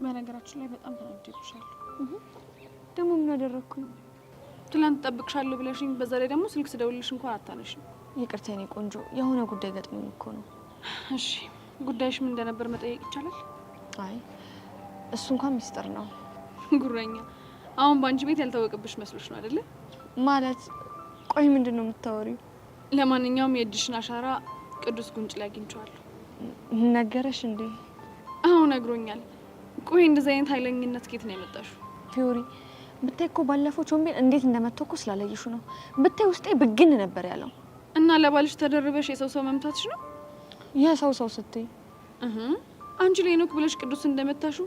በነገራችን ላይ በጣም ተናድጄብሻለሁ። ደግሞ ምን አደረኩኝ? ትላንት ጠብቅሻለሁ ብለሽኝ በዛ ላይ ደግሞ ስልክ ስደውልልሽ እንኳን አታነሽም። ይቅርታ የኔ ቆንጆ፣ የሆነ ጉዳይ ገጥሞኝ እኮ ነው። እሺ ጉዳይሽ ምን እንደነበር መጠየቅ ይቻላል? አይ እሱ እንኳን ሚስጥር ነው። ጉረኛ፣ አሁን ባንቺ ቤት ያልታወቀብሽ መስሎሽ ነው አይደለ? ማለት ቆይ ምንድነው የምታወሪው? ለማንኛውም የእጅሽን አሻራ ቅዱስ ጉንጭ ላይ አግኝቼዋለሁ። ነገረሽ እንዴ? አዎ ነግሮኛል። ቆይ እንደዚህ አይነት ኃይለኝነት ከየት ነው ያመጣሽው? ፊዮሪ ብታይ እኮ ባለፈው ቾምቤን እንዴት እንደመተኩ ስላለይሹ ነው። ብታይ ውስጤ ብግን ነበር ያለው። እና ለባልሽ ተደርበሽ የሰው መምታትሽ ነው? የሰው ስትይ አንቺ ለሄኖክ ብለሽ ቅዱስ እንደመታሹ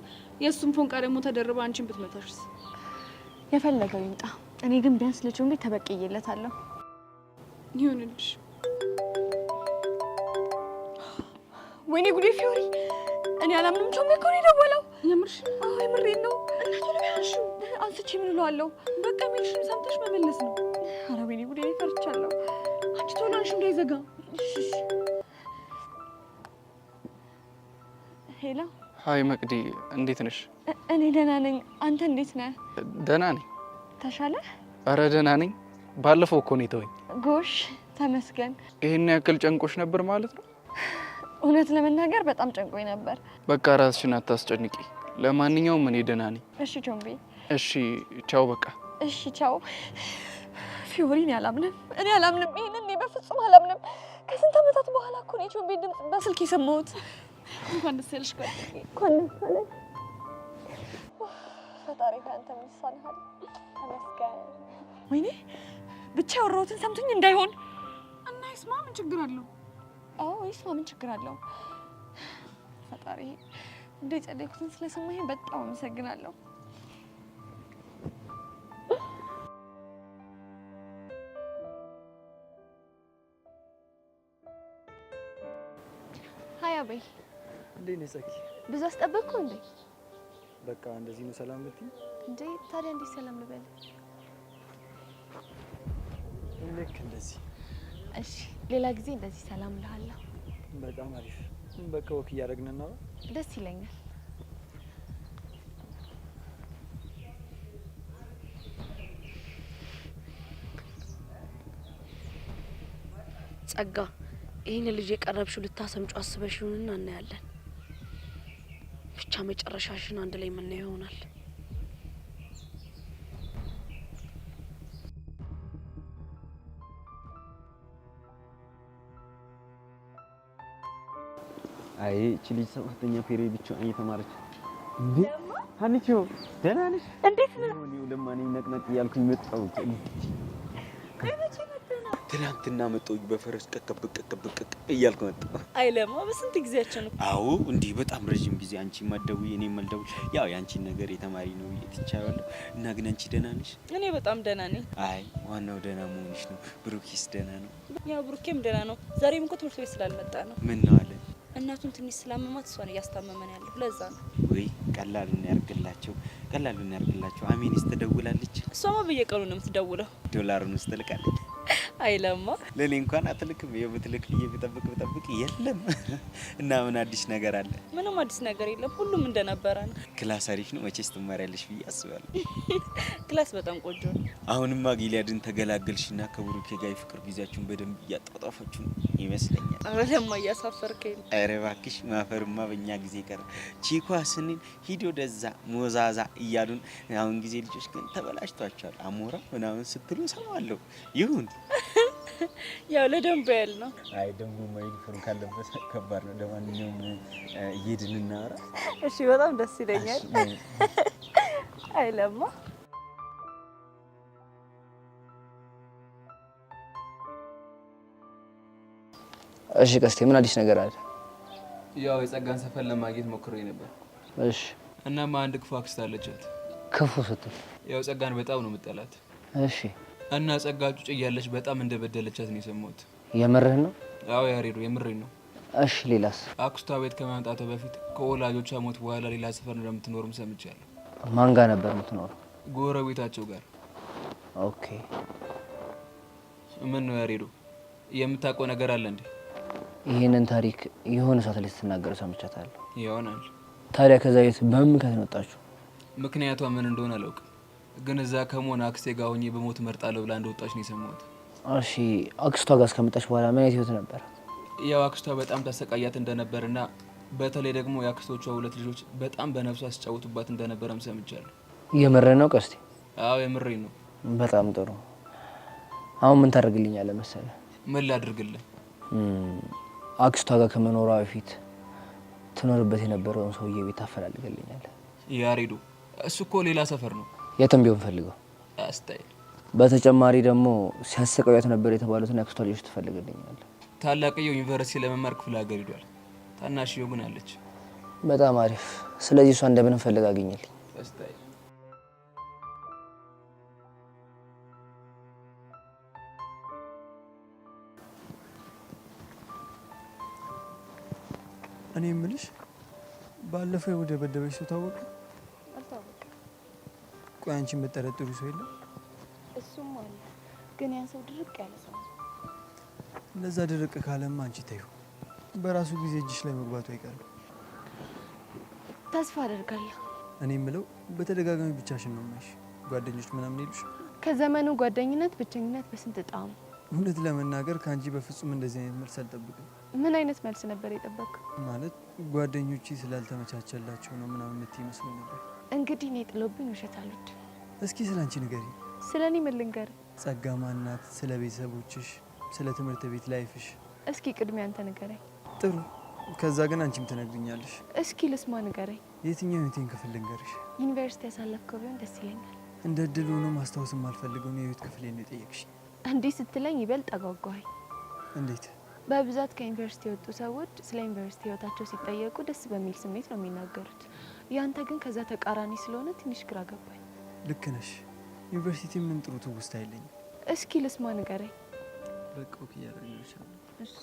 የሱን ፎንቃ ደግሞ ተደርባ አንቺን ብትመታሽስ? የፈለገው ይምጣ። እኔ ግን ቢያንስ ለቾምቤ ተበቅዬለታለሁ። ይሁንልሽ። ወይኔ ጉዴ ፊዮሪ፣ እኔ አላምንም። ቾምቤ እኮ ነው የደወለው። የምርሽ? አይ ምሬን ነው። እናቱ ነው ያልሽው? አንስቼ ምን እለዋለሁ? በቃ ሚልሽን ሰምተሽ መመለስ ነው። ኧረ ወይኔ ጉዴ ፈርቻለሁ። አንቺ ቶሎ አንሺ እንዳይዘጋ። ሄሎ። ሃይ መቅዲ፣ እንዴት ነሽ? እኔ ደህና ነኝ። አንተ እንዴት ነህ? ደህና ነኝ። ተሻለ? አረ ደህና ነኝ። ባለፈው እኮ ነው የተወኝ። ጎሽ ተመስገን። ይሄን ያክል ጨንቆሽ ነበር ማለት ነው? እውነት ለመናገር በጣም ጨንቆኝ ነበር። በቃ ራስሽን አታስጨንቂ። ለማንኛውም እኔ ደህና ነኝ። እሺ ቾምቤ። እሺ ቻው። በቃ እሺ ቻው። ፊዮሪ፣ እኔ አላምንም። ይሄንን እኔ በፍጹም አላምንም። ከስንት ዓመታት በኋላ እኮ ነው ቾምቤ ድምጽ በስልክ የሰማሁት። እንኳን ደስ ያለሽ ጓደኛዬ። እንኳን ደስ አለሽ። ፈጣሪ ካንተ ምን ይሳናል? ተመስገን። ወይኔ ብቻ ያወራሁትን ሰምቶኝ እንዳይሆን። እና ይስማ፣ ምን ችግር አለው? አዎ ይስማ፣ ምን ችግር አለው? ፈጣሪ እንደ ጸለይኩትን ስለሰማኝ በጣም አመሰግናለሁ። ሀይ አበይ፣ እንዴት ነህ ጸኪ? ብዙ አስጠበቅኩ እንዴ? በቃ እንደዚህ ነው ሰላም ልትይ እንዴ? ታዲያ እንዴት ሰላም ልበል? ልክ እንደዚህ። እሺ ሌላ ጊዜ እንደዚህ ሰላም እልሃለሁ። በጣም አሪፍ። በቃ ወክ እያደረግን ነው። ደስ ይለኛል። ጸጋ፣ ይሄን ልጅ የቀረብሽው ልታሰምጪው አስበሽ ይሁንና እናያለን። ብቻ መጨረሻሽን አንድ ላይ ምን ይሆናል? አይ እቺ ልጅ ሰባተኛ ፔሪዮድ ብቻ እየተማረች እንዴ? ሀኒቾ ደህና ነሽ? እንዴት ነህ? ነው ለማንኛውም ነቅነቅ እያልኩኝ መጣሁ። ትናንትና መጣሁ በፈረስ ቀቀብ እያልኩ መጣሁ። አይለማ በስንት ጊዜያችን ነው? አዎ እንዴ በጣም ረጅም ጊዜ። አንቺ ማደው የኔ መልደው ያው ያንቺን ነገር የተማሪ ነው እየተቻለው እና ግን አንቺ ደህና ነሽ? እኔ በጣም ደህና ነኝ። አይ ዋናው ደህና መሆንሽ ነው። ብሩክስ ደህና ነው? ያው ብሩኬም ደህና ነው። ዛሬም እኮ ትምህርት ቤት ስላልመጣ ነው። ምን ነው አለ? እናቱን ትንሽ ስላመማት እሷን እያስታመመን ያለው ለዛ ነው። ወይ ቀላሉን ያርግላቸው። አሜንስ ትደውላለች? እሷማ በየቀኑ ነው የምትደውለው። ዶላሩን ትልካለች። አይለማ ለኔ እንኳን አትልክም። የምትልክ ብጠብቅ የለም። እና ምን አዲስ ነገር አለ? ምንም አዲስ ነገር የለም። ሁሉም እንደነበረ ነው። ክላስ አሪፍ ነው። መቼስ ትማሪያለሽ ብዬ አስባለሁ። ክላስ በጣም ቆንጆ ነው። አሁንማ ጊሊያድን ተገላገልሽና ከብሩኬ ጋር የፍቅር ጊዜያችሁን በደንብ እያጣጣፋችሁ ይመስለኛል። አረ ለማ እያሳፈርከኝ ነው። አረ እባክሽ ማፈርማ በእኛ ጊዜ ቀረ። ቺኳ ስንል ሂዶ ደዛ ሞዛዛ እያሉን አሁን ጊዜ ልጆች ግን ተበላሽቷቸዋል። አሞራ ምናምን ስትሉ ሰማለሁ። ይሁን ያው ለደንብ ያል ነው። አይ ደግሞ ዩኒፎርም ካለበት ከባድ ነው። ለማንኛውም እየሄድን እናወራ። እሺ በጣም ደስ ይለኛል። አይለማ እሺ ቀስቴ ምን አዲስ ነገር አለ? ያው የጸጋን ሰፈር ለማግኘት ሞክሬ ነበር። እሺ እናማ አንድ ክፉ አክስት አለቻት። ክፉ ስትል? ያው ጸጋን በጣም ነው የምጠላት። እሺ እና ጸጋ ጩጭ እያለች በጣም እንደበደለቻት ነው የሰማሁት። የምርህ ነው? አዎ ያሬዶ የምሬን ነው። እሺ ሌላስ? አክስቷ ቤት ከመምጣቷ በፊት ከወላጆቿ ሞት በኋላ ሌላ ሰፈር እንደምትኖርም ሰምቻለሁ። ማን ጋር ነበር የምትኖረው? ጎረቤታቸው ጋር። ኦኬ። ምን ነው ያሬዶ የምታውቀው ነገር አለ እንዴ? ይሄንን ታሪክ የሆነ ሰዓት ላይ ስትናገር ሰምቻታለሁ። ይሆናል። ታዲያ ከዛ ቤት በምን ምክንያት ነው ወጣችሁ? ምክንያቷ ምን እንደሆነ አላውቅም፣ ግን እዛ ከመሆን አክስቴ ጋር ሆኜ በሞት እመርጣለሁ ብላ እንደወጣች ነው የሰማሁት። እሺ አክስቷ ጋር እስከመጣች በኋላ ምን አይነት ህይወት ነበር? ያው አክስቷ በጣም ታሰቃያት እንደነበርና በተለይ ደግሞ የአክስቶቿ 2 ልጆች በጣም በነፍሷ ሲጫወቱባት እንደነበረም ሰምቻለሁ። የምርህ ነው ቀስቴ? አዎ የምሬን ነው። በጣም ጥሩ። አሁን ምን ታደርግልኛለህ መሰለህ? ምን ላድርግልህ? አክስቷ ጋር ከመኖሯ በፊት ትኖርበት የነበረውን ሰውዬ ቤት ታፈላልግልኛለህ? ያሬዱ እሱ እኮ ሌላ ሰፈር ነው። የትም ቢሆን ፈልገው። አስታይ። በተጨማሪ ደግሞ ሲያሰቃያት ነበር የተባሉትን አክስቷ ልጆች ትፈልግልኛለህ? ታላቅየው ዩኒቨርሲቲ ለመማር ክፍለ ሀገር ሄዷል። ታናሽየው ግን አለች። በጣም አሪፍ። ስለዚህ እሷ እንደምን ፈልግ አገኘልኝ። አስታይ። እኔ የምልሽ ባለፈው ወደ በደበሽ ሰው ታወቀ? አልታወቀም። ቆይ አንቺ የምትጠረጥሩ ሰው የለም? እሱም አለ፣ ግን ያን ሰው ድርቅ ያለ ሰው ነው። ለዛ ድርቅ ካለማ አንቺ ተይው፣ በራሱ ጊዜ እጅሽ ላይ መግባቱ አይቀርም። ተስፋ አደርጋለሁ። እኔ የምለው በተደጋጋሚ ብቻሽን ነው ማይሽ፣ ጓደኞች ምናምን ይሉሽ? ከዘመኑ ጓደኝነት ብቸኝነት በስንት ጣሙ። እውነት ለመናገር ከአንቺ በፍጹም እንደዚህ አይነት መልስ አልጠብቅም። ምን አይነት መልስ ነበር የጠበቅከው? ማለት ጓደኞቼ ስላልተመቻቸላቸው ነው ምናምን የምትይ መስሎኝ ነበር። እንግዲህ እኔ ጥሎብኝ ውሸት አልወድም። እስኪ ስለ አንቺ ንገሪ። ስለ እኔ ምን ልንገርህ? ጸጋ ማናት? ስለ ቤተሰቦችሽ፣ ስለ ትምህርት ቤት ላይፍሽ። እስኪ ቅድሚያ አንተ ንገረኝ። ጥሩ። ከዛ ግን አንቺም ትነግሪኛለሽ። እስኪ ልስማ፣ ንገረኝ። የትኛው የቴን ክፍል ልንገርሽ? ዩኒቨርሲቲ ያሳለፍከው ቢሆን ደስ ይለኛል። እንደ እድል ሆኖ ማስታወስ የማልፈልገውን የህይወት ክፍሌ ነው የጠየቅሽ። እንዲህ ስትለኝ ይበልጥ አጓጓኝ። እንዴት? በብዛት ከዩኒቨርሲቲ የወጡ ሰዎች ስለ ዩኒቨርሲቲ ህይወታቸው ሲጠየቁ ደስ በሚል ስሜት ነው የሚናገሩት። ያንተ ግን ከዛ ተቃራኒ ስለሆነ ትንሽ ግራ ገባኝ። ልክ ነሽ። ዩኒቨርሲቲ ምን ጥሩ ትውስታ አይለኝም። እስኪ ልስማ፣ ንገረኝ። በቃ ኦኬ ያደርግልሻል። እሺ።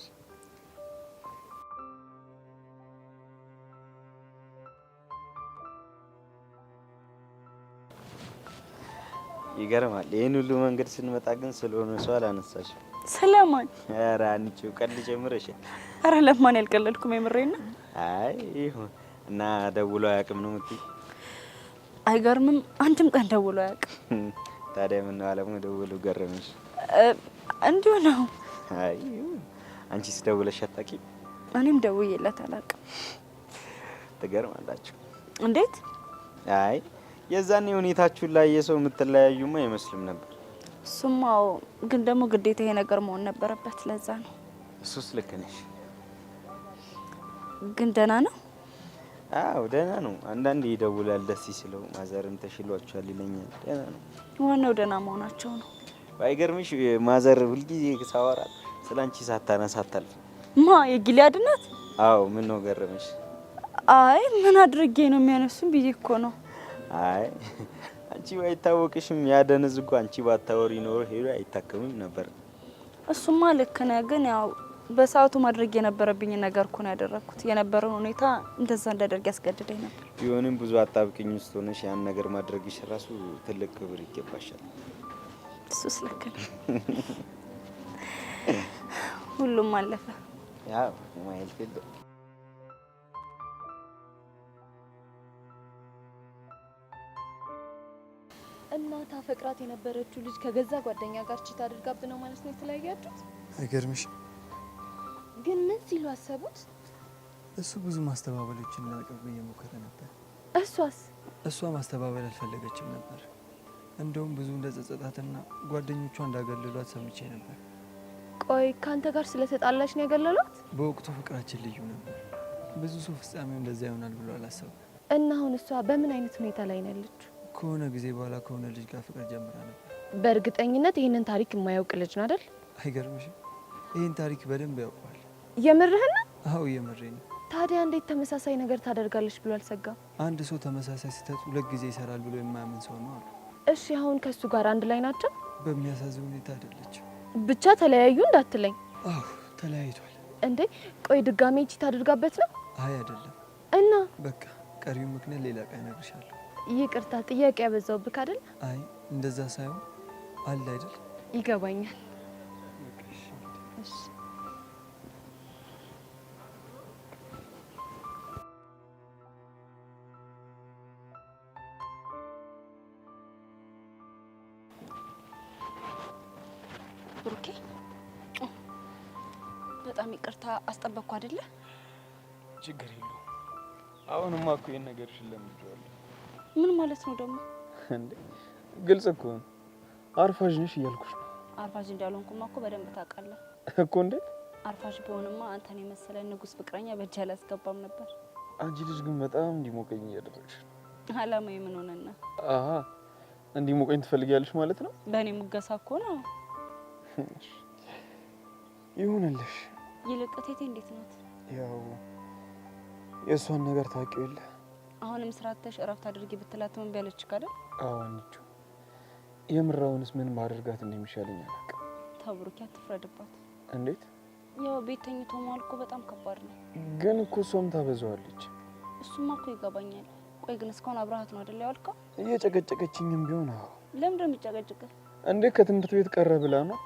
ይገርማል። ይህን ሁሉ መንገድ ስንመጣ ግን ስለሆነ ሰው አላነሳሽም። ሰላማን? ኧረ አንቺው ቀልድ ጀምረሻል። ኧረ ለማን ያልቀለድኩም፣ የምሬን ነው። አይ ይሁን እና ደውሎ አያውቅም ነው የምትይ? አይገርምም? አንድም ቀን ደውሎ አያውቅም። ታዲያ ምን ነው አለሙ ደውሎ ገረመሽ? እንዲሁ ነው። አይ ይሁን። አንቺስ ደውለሽ አታውቂም? እኔም ደውዬለት አላውቅም። ትገርማላችሁ። እንዴት? አይ የዛኔ ሁኔታችሁን ላይ የሰው የምትለያዩማ አይመስልም ነበር። እሱማው ግን ደግሞ ግዴታ ይሄ ነገር መሆን ነበረበት። ለዛ ነው። እሱስ ልክ ነሽ። ግን ደህና ነው? አዎ ደህና ነው። አንዳንዴ ይደውላል ደስ ሲለው፣ ማዘርም ተሽሏቸዋል ይለኛል። ደህና ነው። ዋናው ደህና መሆናቸው ነው። ባይገርምሽ ማዘር ሁልጊዜ ሳወራት ስላንቺ ሳታነሳ አታልፍ። ማ የጊልያድ ናት? አዎ ምን ነው ገረመሽ? አይ ምን አድርጌ ነው የሚያነሱን ብዬ እኮ ነው። አይ አንቺ ባይታወቅሽም ያደነዝ እኮ አንቺ ባታወሪ ኖሮ ሄዶ አይታከምም ነበር። እሱማ ልክ ነህ። ግን ያው በሰዓቱ ማድረግ የነበረብኝ ነገር እኮ ነው ያደረኩት። የነበረውን ሁኔታ እንደዛ እንዳደርግ ያስገድደኝ ነበር። ቢሆንም ብዙ አጣብቅኝ ውስጥ ሆነሽ ያን ነገር ማድረግሽ ራሱ ትልቅ ክብር ይገባሻል። እሱስ ልክ ነህ። ሁሉም አለፈ። ያው ማይል ፊልድ እናታ ፈቅራት የነበረችው ልጅ ከገዛ ጓደኛ ጋር ቺት አድርጋብ ነው ማለት ነው የተለያያችሁት? አይገርምሽ? ግን ምን ሲሉ አሰቡት? እሱ ብዙ ማስተባበሎችን ሊያቀርብ እየሞከረ ነበር። እሷ ማስተባበል አልፈለገችም ነበር። እንደውም ብዙ እንደጸጸታትና ጓደኞቿ እንዳገለሏት ሰምቼ ነበር። ቆይ ካንተ ጋር ስለተጣላች ነው ያገለሏት? በወቅቱ ፍቅራችን ልዩ ነበር። ብዙ ሰው ፍጻሜው እንደዛ ይሆናል ብሎ አላሰበም። እና አሁን እሷ በምን አይነት ሁኔታ ላይ ነው ያለችው? ከሆነ ጊዜ በኋላ ከሆነ ልጅ ጋር ፍቅር ጀምራ ነበር። በእርግጠኝነት ይህንን ታሪክ የማያውቅ ልጅ ነው አይደል? አይገርምሽም? ይህን ታሪክ በደንብ ያውቀዋል። የምርህን ነው? አዎ የምሬን ነው። ታዲያ እንዴት ተመሳሳይ ነገር ታደርጋለች ብሎ አልሰጋም? አንድ ሰው ተመሳሳይ ስህተት 2 ጊዜ ይሰራል ብሎ የማያምን ሰው ነው አሉ። እሺ አሁን ከሱ ጋር አንድ ላይ ናቸው? በሚያሳዝን ሁኔታ አይደለችም። ብቻ ተለያዩ እንዳትለኝ። አዎ ተለያይቷል። እንዴ ቆይ ድጋሜ ቺት አድርጋበት ነው? አይ አይደለም። እና በቃ ቀሪው ምክንያት ሌላ ቀን እነግርሻለሁ። ይቅርታ ጥያቄ ያበዛውብክ አይደል? አይ እንደዛ ሳይሆን አለ አይደል? ይገባኛል። እሺ ብሩኬ በጣም ይቅርታ አስጠበቅኩ አይደለ? ችግር የለውም። አሁንማ እኮ ይሄን ነገር ለምጄዋለሁ። ምን ማለት ነው ደግሞ? እንዴ ግልጽ እኮ ነው። አርፋጅ ነሽ እያልኩሽ ነው። አርፋጅ እንዳልሆንኩማ እኮ በደንብ ታውቃለህ እኮ። እንዴት አርፋጅ በሆንማ አንተን የመሰለ ንጉስ ፍቅረኛ በእጅ አላስገባም ነበር። አንቺ ልጅ ግን በጣም እንዲሞቀኝ እያደረግሽ ነው። አላማዬ ምን ሆነና? አሃ እንዲሞቀኝ ትፈልጊያለሽ ማለት ነው? በእኔ ሙገሳ እኮ ነው። ይሁንልሽ። ይልቅ እቴቴ እንዴት ናት? ያው የእሷን ነገር ታውቂው የለ። አሁንም ስራተሽ እረፍት አድርጊ ብትላት ምን ቢያለች ካደል? አዎ አንቺ የምራውንስ ምን ማድረጋት እንደሚሻለኝ አላውቅም። ተው ብሩኬ አትፍረድባት። እንዴት? ያው ቤት ተኝቶ መዋል እኮ በጣም ከባድ ነው። ግን እኮ እሷም ታበዛዋለች። እሱማ እኮ ይገባኛል። ቆይ ግን እስካሁን አብረሃት ነው አይደል ያልከው? እየጨቀጨቀችኝም ቢሆን አዎ። ለምንድን ነው የሚጨቀጭቅህ? እንዴ ከትምህርት ቤት ቀረ ብላ ነው።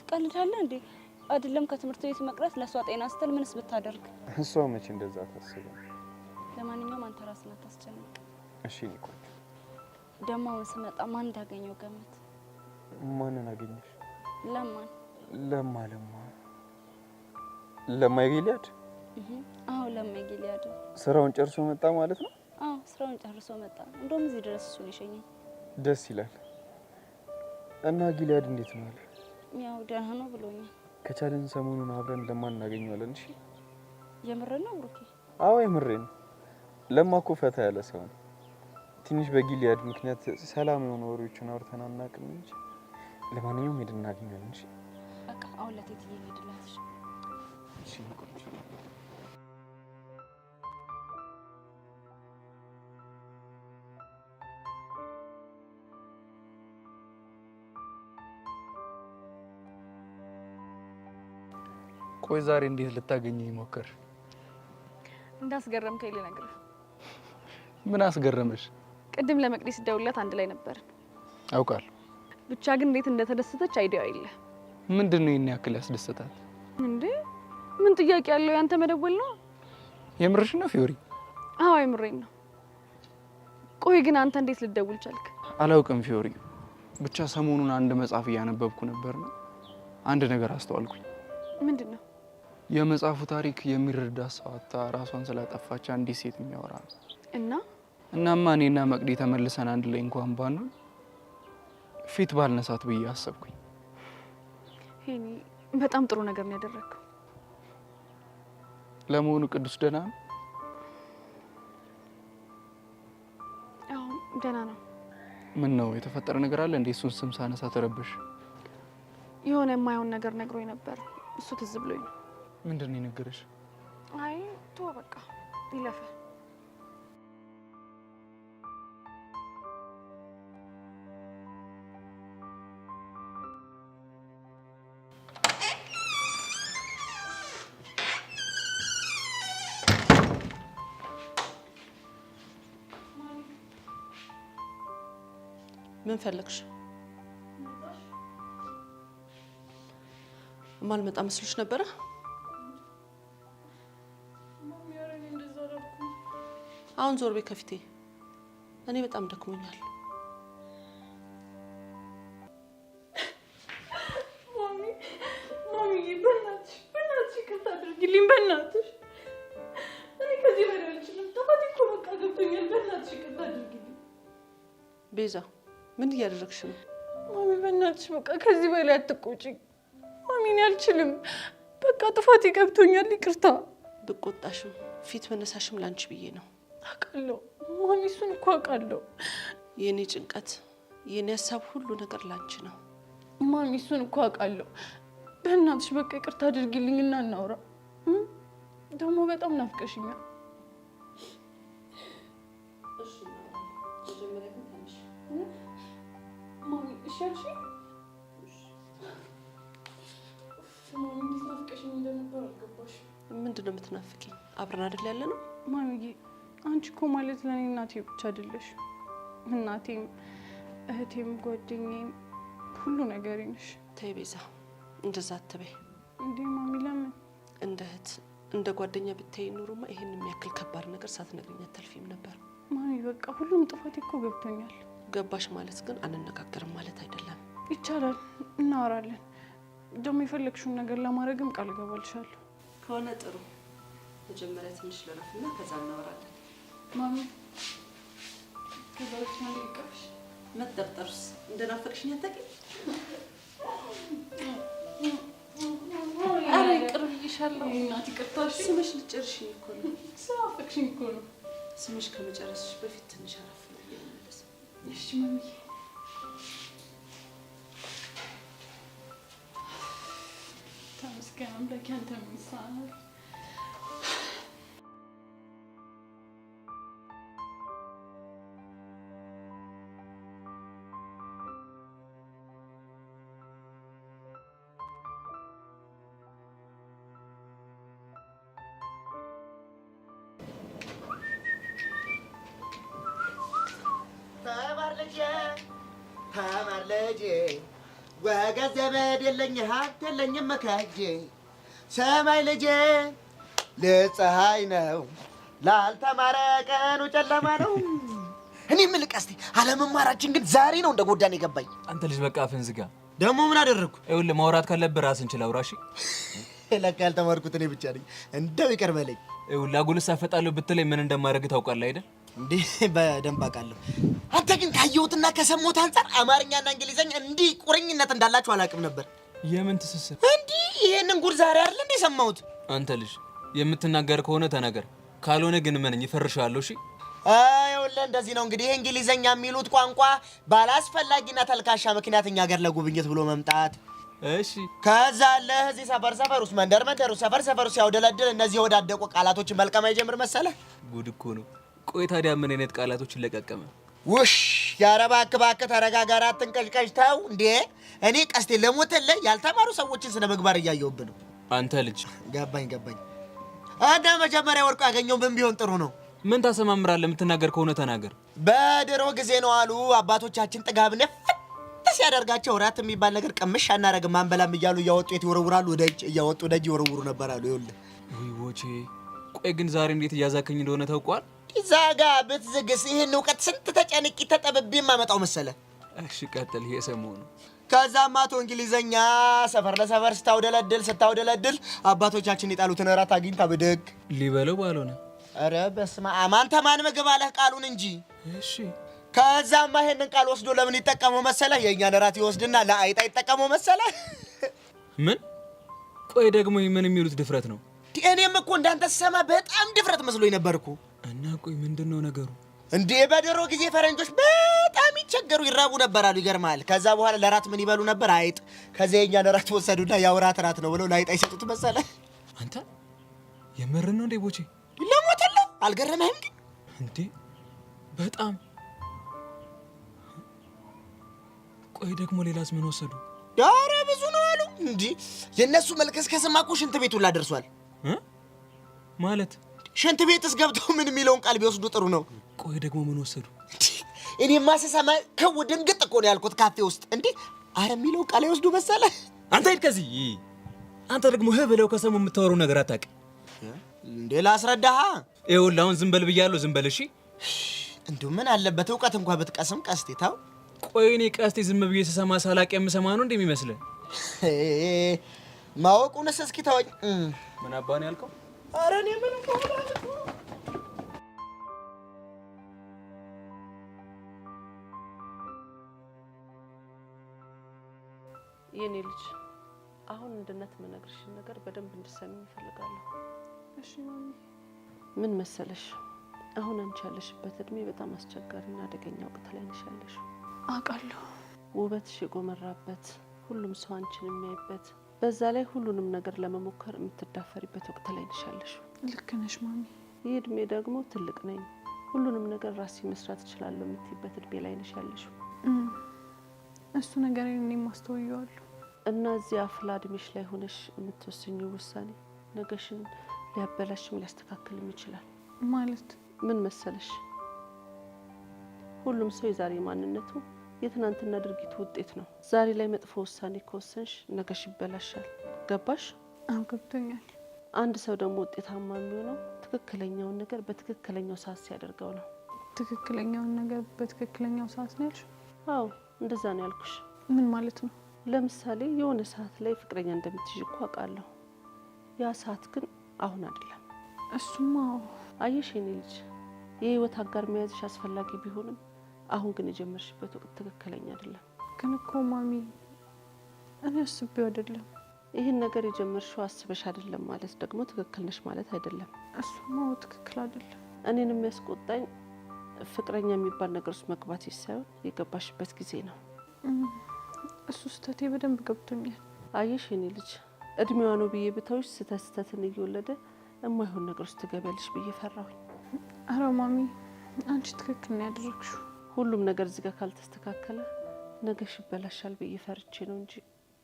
ትቀልዳለህ እንዴ? አይደለም ከትምህርት ቤት መቅረት ለእሷ ጤና ስትል ምንስ ብታደርግ? እሷ መቼ እንደዛ ታስበ። ለማንኛውም አንተ ራስህን አታስጨንቅ። እሺ ኒቆች፣ ደግሞ አሁን ስመጣ ማን እንዳገኘው ገምት። ማንን አገኘሽ? ለማን? ለማ ጊልያድ? አዎ ለማ ጊልያድ። ስራውን ጨርሶ መጣ ማለት ነው? አዎ ስራውን ጨርሶ መጣ። እንደውም እዚህ ድረስ እሱ ነው የሸኘኝ። ደስ ይላል። እና ጊልያድ እንዴት ነው አለ? ያው ደህና ነው ብሎኛል። ከቻለን ሰሞኑን አብረን ለማን እናገኘዋለን? እሺ የምሬን ነው ብሩኬ? አዎ የምሬን ነው። ለማ እኮ ፈታ ያለ ሰው ነው። ትንሽ በጊልያድ ምክንያት ሰላም የሆኑ ወሬዎችን አውርተን አናውቅም እንጂ ለማንኛውም ሄደን እናገኘዋለን። እሺ በቃ አሁን ለቴትዬ ሄድላት። እሺ ኒቆች። ቆይ ዛሬ እንዴት ልታገኘኝ ሞከር? እንዳስገረምከኝ ልነግርህ። ምን አስገረመሽ? ቅድም ለመቅደስ ደውላት አንድ ላይ ነበርን። አውቃለሁ። ብቻ ግን እንዴት እንደተደሰተች አይዲያው የለ። ምንድን ነው ይሄን ያክል ያስደሰታት? እንዴ ምን ጥያቄ ያለው? ያንተ መደወል ነው። የምርሽ ነው ፊዮሪ? አዎ የምሬን ነው። ቆይ ግን አንተ እንዴት ልደውል ቻልክ? አላውቅም ፊዮሪ። ብቻ ሰሞኑን አንድ መጽሐፍ እያነበብኩ ነበር ነው አንድ ነገር አስተዋልኩኝ። ምንድን ነው? የመጽሐፉ ታሪክ የሚረዳ ሰው አጣ ራሷን ስላጠፋች አንዲት ሴት የሚያወራ ነው። እናማ እኔና መቅዲ ተመልሰን አንድ ላይ እንኳን ባንሆን ፊት ባልነሳት ብዬ አሰብኩኝ። ሄኒ በጣም ጥሩ ነገር ነው ያደረግከው። ለመሆኑ ቅዱስ ደህና ነው? አዎ ደህና ነው። ምን ነው የተፈጠረ ነገር አለ እንዴ? እሱን ስም ሳነሳ ተረበሽ? የሆነ የማይሆን ነገር ነግሮኝ ነበር። እሱ ትዝ ብሎኝ ነው። ምንድን ነው የነገረሽ? አይ ተው በቃ ይለፈ። ምን ፈለግሽ? ማልመጣ መስሎሽ ነበረ? አሁን ዞር ቤት ከፊቴ። እኔ በጣም ደክሞኛል። ማሚ በእናትሽ ይቅርታ አድርጊልኝ። በእናትሽ እኔ ከዚህ በላይ አልችልም። ጥፋቴ እኮ በቃ ገብቶኛል። በእናትሽ ይቅርታ አድርጊልኝ። ቤዛ ምን እያደረግሽ ነው? ማሚ በእናትሽ በቃ ከዚህ በላይ አትቆጪኝ። ማሚ እኔ አልችልም። በቃ ጥፋቴ ገብቶኛል። ይቅርታ። ብቆጣሽም ፊት መነሳሽም ላንቺ ብዬ ነው። አውቃለሁ ማሚ፣ እሱን እኮ አውቃለሁ። የኔ ጭንቀት፣ የኔ ሀሳብ፣ ሁሉ ነገር ላንቺ ነው ማሚ፣ እሱን እኮ አውቃለሁ። በእናትሽ በቃ ይቅርታ አድርጊልኝና እናውራ። ደግሞ በጣም ናፍቀሽኛል። ማሚ እሺ አልሽኝ? ማሚ እንዴት ናፍቀሽኝ እንደነበር አልገባሽም። ምንድን ነው የምትናፍቂኝ? አብረን አይደል ያለ ነው? ማሚዬ አንቺ እኮ ማለት ለእኔ እናቴ ብቻ አይደለሽ። እናቴም እህቴም ጓደኛዬም ሁሉ ነገር ነሽ። ተይ ቤዛ፣ እንደዛ አትበይ። እንዴ ማሚ ለምን? እንደ እህት እንደ ጓደኛ ብታይ ኑሮማ ይሄን የሚያክል ከባድ ነገር ሳትነግሪኝ አታልፊም ነበር። ማሚ በቃ ሁሉም ጥፋቴ እኮ ገብቶኛል። ገባሽ ማለት ግን አንነጋገርም ማለት አይደለም። ይቻላል፣ እናወራለን። ደግሞ የፈለግሽውን ነገር ለማድረግም ቃል እገባልሻለሁ። ከሆነ ጥሩ። መጀመሪያ ትንሽ ልረፍና ከዛ እናወራለን። ማሚ ከዛ ውጭ ማለት ይቀርሽ መጠርጠሩስ እንደናፈቅሽኝ አታውቂም? ኧረ ይቅር ብዬሻለሁ እናት ይቅርታሽ። ስምሽ ልጨርሽ እኮ ነው። ስናፈቅሽኝ እኮ ነው። ስምሽ ከመጨረስሽ በፊት ትንሽ አረፍ ብዬ ልመለስ። እሺ ማሚዬ። ተመስገን አምላኬ፣ አንተ ምን ይሳናል? ተማር ልጄ ወገን ዘመድ የለኝ ሀብት የለኝም መካጄ ሰማይ ልጄ ለፀሐይ ነው ላልተማረ ቀኑ ጨለማ ነው። እኔ ምን ልቀስቲ አለመማራችን ግን ዛሬ ነው እንደ ጎዳን የገባኝ። አንተ ልጅ በቃ አፍህን ዝጋ። ደግሞ ምን አደረግኩ? ይኸውልህ ማውራት ካለብህ ራስን ችል አውራ። እሺ ለካ ያልተማርኩት እኔ ብቻ ነኝ። እንደው ይቅር በለኝ። ይኸውልህ አጉልስ አፈጣለሁ ብትለኝ ምን እንደማደርግ ታውቃለህ አይደል? እንዴ በደንብ አውቃለሁ። አንተ ግን ካየሁትና ከሰማሁት አንፃር አማርኛና እንግሊዘኛ እንዲህ ቁርኝነት እንዳላችሁ አላውቅም ነበር። የምን ትስስር? እንዲህ ይሄንን ጉድ ዛሬ አይደል እንዴ ሰማሁት? አንተ ልጅ የምትናገር ከሆነ ተናገር፣ ካልሆነ ግን ምን ይፈርሻለሁ። እሺ ይኸውልህ እንደዚህ ነው እንግዲህ እንግሊዘኛ የሚሉት ቋንቋ ባላስፈላጊና ተልካሻ ምክንያት እኛ ሀገር ለጉብኝት ብሎ መምጣት። እሺ ከዛ አለ እዚህ ሰፈር ውስጥ መንደር ውስጥ ሰፈር ውስጥ ያውደለድል እነዚህ የወዳደቁ ቃላቶችን መልቀም አይጀምር መሰለህ? ጉድ እኮ ነው። ቆይ ታዲያ ምን አይነት ቃላቶችን ለቀቀመ? ውሽ ያረባ እባክህ ተረጋጋ፣ አትንቀጭቀጭ ተው እንዴ። እኔ ቀስቴ ለሞተልህ ያልተማሩ ሰዎችን ስነ ምግባር እያየሁብህ ነው። አንተ ልጅ ገባኝ እና መጀመሪያ ወርቁ ያገኘው ምን ቢሆን ጥሩ ነው? ምን ታሰማምራለህ? የምትናገር ከሆነ ተናገር። በድሮ ጊዜ ነው አሉ አባቶቻችን ጥጋብን ፍትስ ያደርጋቸው ራት የሚባል ነገር ቅምሽ አናረግም አንበላም እያሉ እያወጡ የት ይወረውራሉ? ደጅ እያወጡ ደጅ ይወረውሩ ነበር አሉ። ይኸውልህ ወይ ቦቼ፣ ቆይ ግን ዛሬ እንዴት እያዛከኝ እንደሆነ ታውቋል? ዛጋ ብትዝግስ ይህን እውቀት ስንት ተጨንቂ ተጠብቤ ማመጣው መሰለ። እሺ ቀጥል። ይሄ ሰሞኑ ከዛማ አቶ እንግሊዘኛ ሰፈር ለሰፈር ስታውደለድል አባቶቻችን የጣሉትን እራት አግኝታ ብድግ ሊበለው ባልሆነ። ኧረ በስመ አብ አንተ ማን ምግብ አለህ ቃሉን እንጂ። እሺ ከዛማ ይሄንን ቃል ወስዶ ለምን ይጠቀመው መሰለ? የእኛን እራት ይወስድና ለአይጣ ይጠቀመው መሰለ። ምን? ቆይ ደግሞ ምን የሚሉት ድፍረት ነው? እኔም እኮ እንዳንተ ስሰማ በጣም ድፍረት መስሎኝ ነበርኩ። እና ቆይ ምንድነው ነገሩ? እንዴ በድሮ ጊዜ ፈረንጆች በጣም ይቸገሩ ይራቡ ነበር አሉ። ይገርማል። ከዛ በኋላ ለራት ምን ይበሉ ነበር? አይጥ። ከዛ የእኛን እራት ወሰዱና ያው ራት ነው ብለው ለአይጣ ይሰጡት መሰለ። አንተ የምርህን ነው እንዴ ቦቼ? ለሞተለ አልገረመህም ግን? እንዴ በጣም ቆይ ደግሞ ሌላስ ምን ወሰዱ? ዳረ ብዙ ነው አሉ። እንዴ የነሱ መልከስ ከሰማኩ ሽንት ቤት ሁላ ደርሷል ማለት ሽንት ቤትስ ገብተው ምን የሚለውን ቃል ቢወስዱ ጥሩ ነው። ቆይ ደግሞ ምን ወሰዱ? እኔማ ስሰማ ከው ድንግጥ እኮ ነው ያልኩት ካፌ ውስጥ። እንዴ አረ የሚለውን ቃል ይወስዱ መሰለ። አንተ ሂድ ከዚህ። አንተ ደግሞ ብለው ከሰሙ የምታወሩ ነገር አታውቅም እንዴ? ላስረዳሃ። ይኸውልህ አሁን ዝም በል ብያለሁ። ዝም በል እሺ። እንደው ምን አለበት እውቀት እንኳን ብትቀስም ቀስቴ ታው። ቆይ እኔ ቀስቴ ዝም ብዬ ስሰማ ሳላቅ የምሰማ ነው እንደሚመስልህ? ማወቁንስ እስኪ ተወኝ። ምን አባን ያልከው? አረ እኔ ምን ቆላ የኔ ልጅ አሁን እንደነት መነግርሽን ነገር በደንብ እንድትሰሚኝ እፈልጋለሁ። እሺ ማሚ። ምን መሰለሽ፣ አሁን አንቺ ያለሽበት እድሜ በጣም አስቸጋሪና አደገኛ ወቅት ላይ ነሽ ያለሽው። አውቃለሁ። ውበትሽ የጎመራበት፣ ሁሉም ሰው አንቺን የሚያይበት፣ በዛ ላይ ሁሉንም ነገር ለመሞከር የምትዳፈሪበት ወቅት ላይ ነሽ ያለሽው። ልክ ነሽ ማሚ። ይህ እድሜ ደግሞ ትልቅ ነኝ፣ ሁሉንም ነገር ራሴ መስራት እችላለሁ የምትይበት እድሜ ላይ ነሽ ያለሽው። እሱ ነገር እኔም አስተውየዋለሁ። እና እዚህ አፍላ እድሜሽ ላይ ሆነሽ የምትወስኚው ውሳኔ ነገሽን ሊያበላሽም ሊያስተካክልም ይችላል። ማለት ምን መሰለሽ፣ ሁሉም ሰው የዛሬ ማንነቱ የትናንትና ድርጊቱ ውጤት ነው። ዛሬ ላይ መጥፎ ውሳኔ ከወሰንሽ ነገሽ ይበላሻል። ገባሽ? አዎ ገብቶኛል። አንድ ሰው ደግሞ ውጤታማ የሚሆነው ትክክለኛውን ነገር በትክክለኛው ሰዓት ሲያደርገው ነው። ትክክለኛውን ነገር በትክክለኛው ሰዓት ነው ያልሽው? አዎ እንደዛ ነው ያልኩሽ። ምን ማለት ነው? ለምሳሌ የሆነ ሰዓት ላይ ፍቅረኛ እንደምትይዥ እኮ አውቃለሁ። ያ ሰዓት ግን አሁን አይደለም። እሱማ አየሽ የኔ ልጅ የህይወት አጋር መያዝሽ አስፈላጊ ቢሆንም አሁን ግን የጀመርሽበት ወቅት ትክክለኛ አይደለም። ግን እኮ ማሚ እኔ አስቤው አይደለም። ይህን ነገር የጀመርሽው አስበሽ አይደለም ማለት ደግሞ ትክክል ነሽ ማለት አይደለም። እሱማ ትክክል አይደለም። እኔን የሚያስቆጣኝ ፍቅረኛ የሚባል ነገር ውስጥ መግባት ሳይሆን የገባሽበት ጊዜ ነው። እሱ ስህተቴ በደንብ ገብቶኛል። አየሽ የኔ ልጅ እድሜዋ ነው ብዬ ብተውሽ ስህተትን እየወለደ የማይሆን ነገር ውስጥ ትገቢያለሽ ብዬ ፈራሁኝ። አረ ማሚ አንቺ ትክክል ነው ያደረግሽው። ሁሉም ነገር እዚህ ጋር ካልተስተካከለ ነገሽ ይበላሻል ብዬ ፈርቼ ነው እንጂ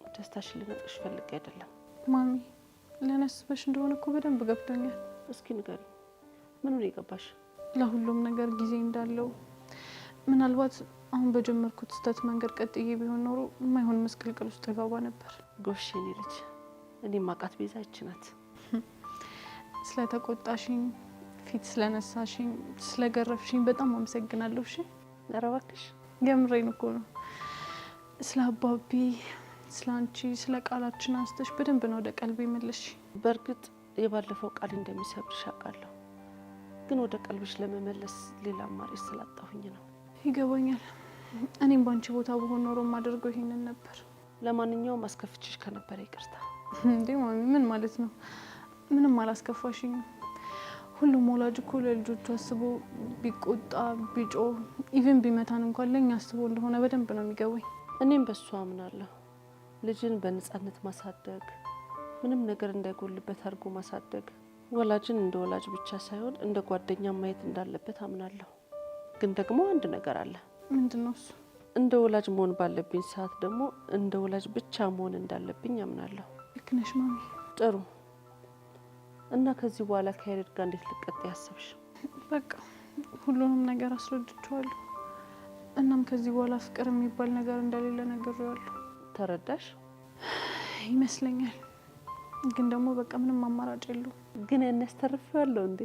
ደስታሽን ልነጥቅሽ ፈልጌ አይደለም። ማሚ ለእኔ አስበሽ እንደሆነ እኮ በደንብ ገብቶኛል። እስኪ ንገሪ፣ ምኑን የገባሽ? ለሁሉም ነገር ጊዜ እንዳለው ምናልባት አሁን በጀመርኩት ስህተት መንገድ ቀጥዬ ቢሆን ኖሮ የማይሆን መስቀልቅል ውስጥ ገባ ነበር። ጎሽ የኔ ልጅ እኔ ማቃት ቤዛ ይች ናት። ስለተቆጣሽኝ፣ ፊት ስለነሳሽኝ፣ ስለገረፍሽኝ በጣም አመሰግናለሁ። እሺ ኧረ እባክሽ የምሬን እኮ ነው። ስለ አባቢ፣ ስለ አንቺ፣ ስለ ቃላችን አንስተሽ በደንብ ነው ወደ ቀልቤ መለሽ። በእርግጥ የባለፈው ቃል እንደሚሰብርሽ አውቃለሁ፣ ግን ወደ ቀልብሽ ለመመለስ ሌላ አማራጭ ስላጣሁኝ ነው። ይገባኛል። እኔም ባንቺ ቦታ በሆን ኖሮ ማደርገው ይሄንን ነበር። ለማንኛውም አስከፍችሽ ከነበረ ይቅርታ። እንዴ ማሚ ምን ማለት ነው? ምንም አላስከፋሽኝም። ሁሉም ወላጅ እኮ ለልጆቹ አስቦ ቢቆጣ ቢጮህ ኢቭን ቢመታን እንኳን ለኛ አስቦ እንደሆነ በደንብ ነው የሚገባኝ። እኔም በሱ አምናለሁ። ልጅን በነጻነት ማሳደግ፣ ምንም ነገር እንዳይጎልበት አድርጎ ማሳደግ ወላጅን እንደ ወላጅ ብቻ ሳይሆን እንደ ጓደኛ ማየት እንዳለበት አምናለሁ። ግን ደግሞ አንድ ነገር አለ። ምንድነው እሱ? እንደ ወላጅ መሆን ባለብኝ ሰዓት ደግሞ እንደ ወላጅ ብቻ መሆን እንዳለብኝ አምናለሁ። ልክ ነሽ ማሚ። ጥሩ። እና ከዚህ በኋላ ከያሬድ ጋር እንዴት ልቀጥ ያሰብሽ? በቃ ሁሉንም ነገር አስረድቼዋለሁ። እናም ከዚህ በኋላ ፍቅር የሚባል ነገር እንደሌለ ነግሬዋለሁ። ተረዳሽ ይመስለኛል። ግን ደግሞ በቃ ምንም አማራጭ የለውም። ግን ያስተርፈዋለሁ እንዴ?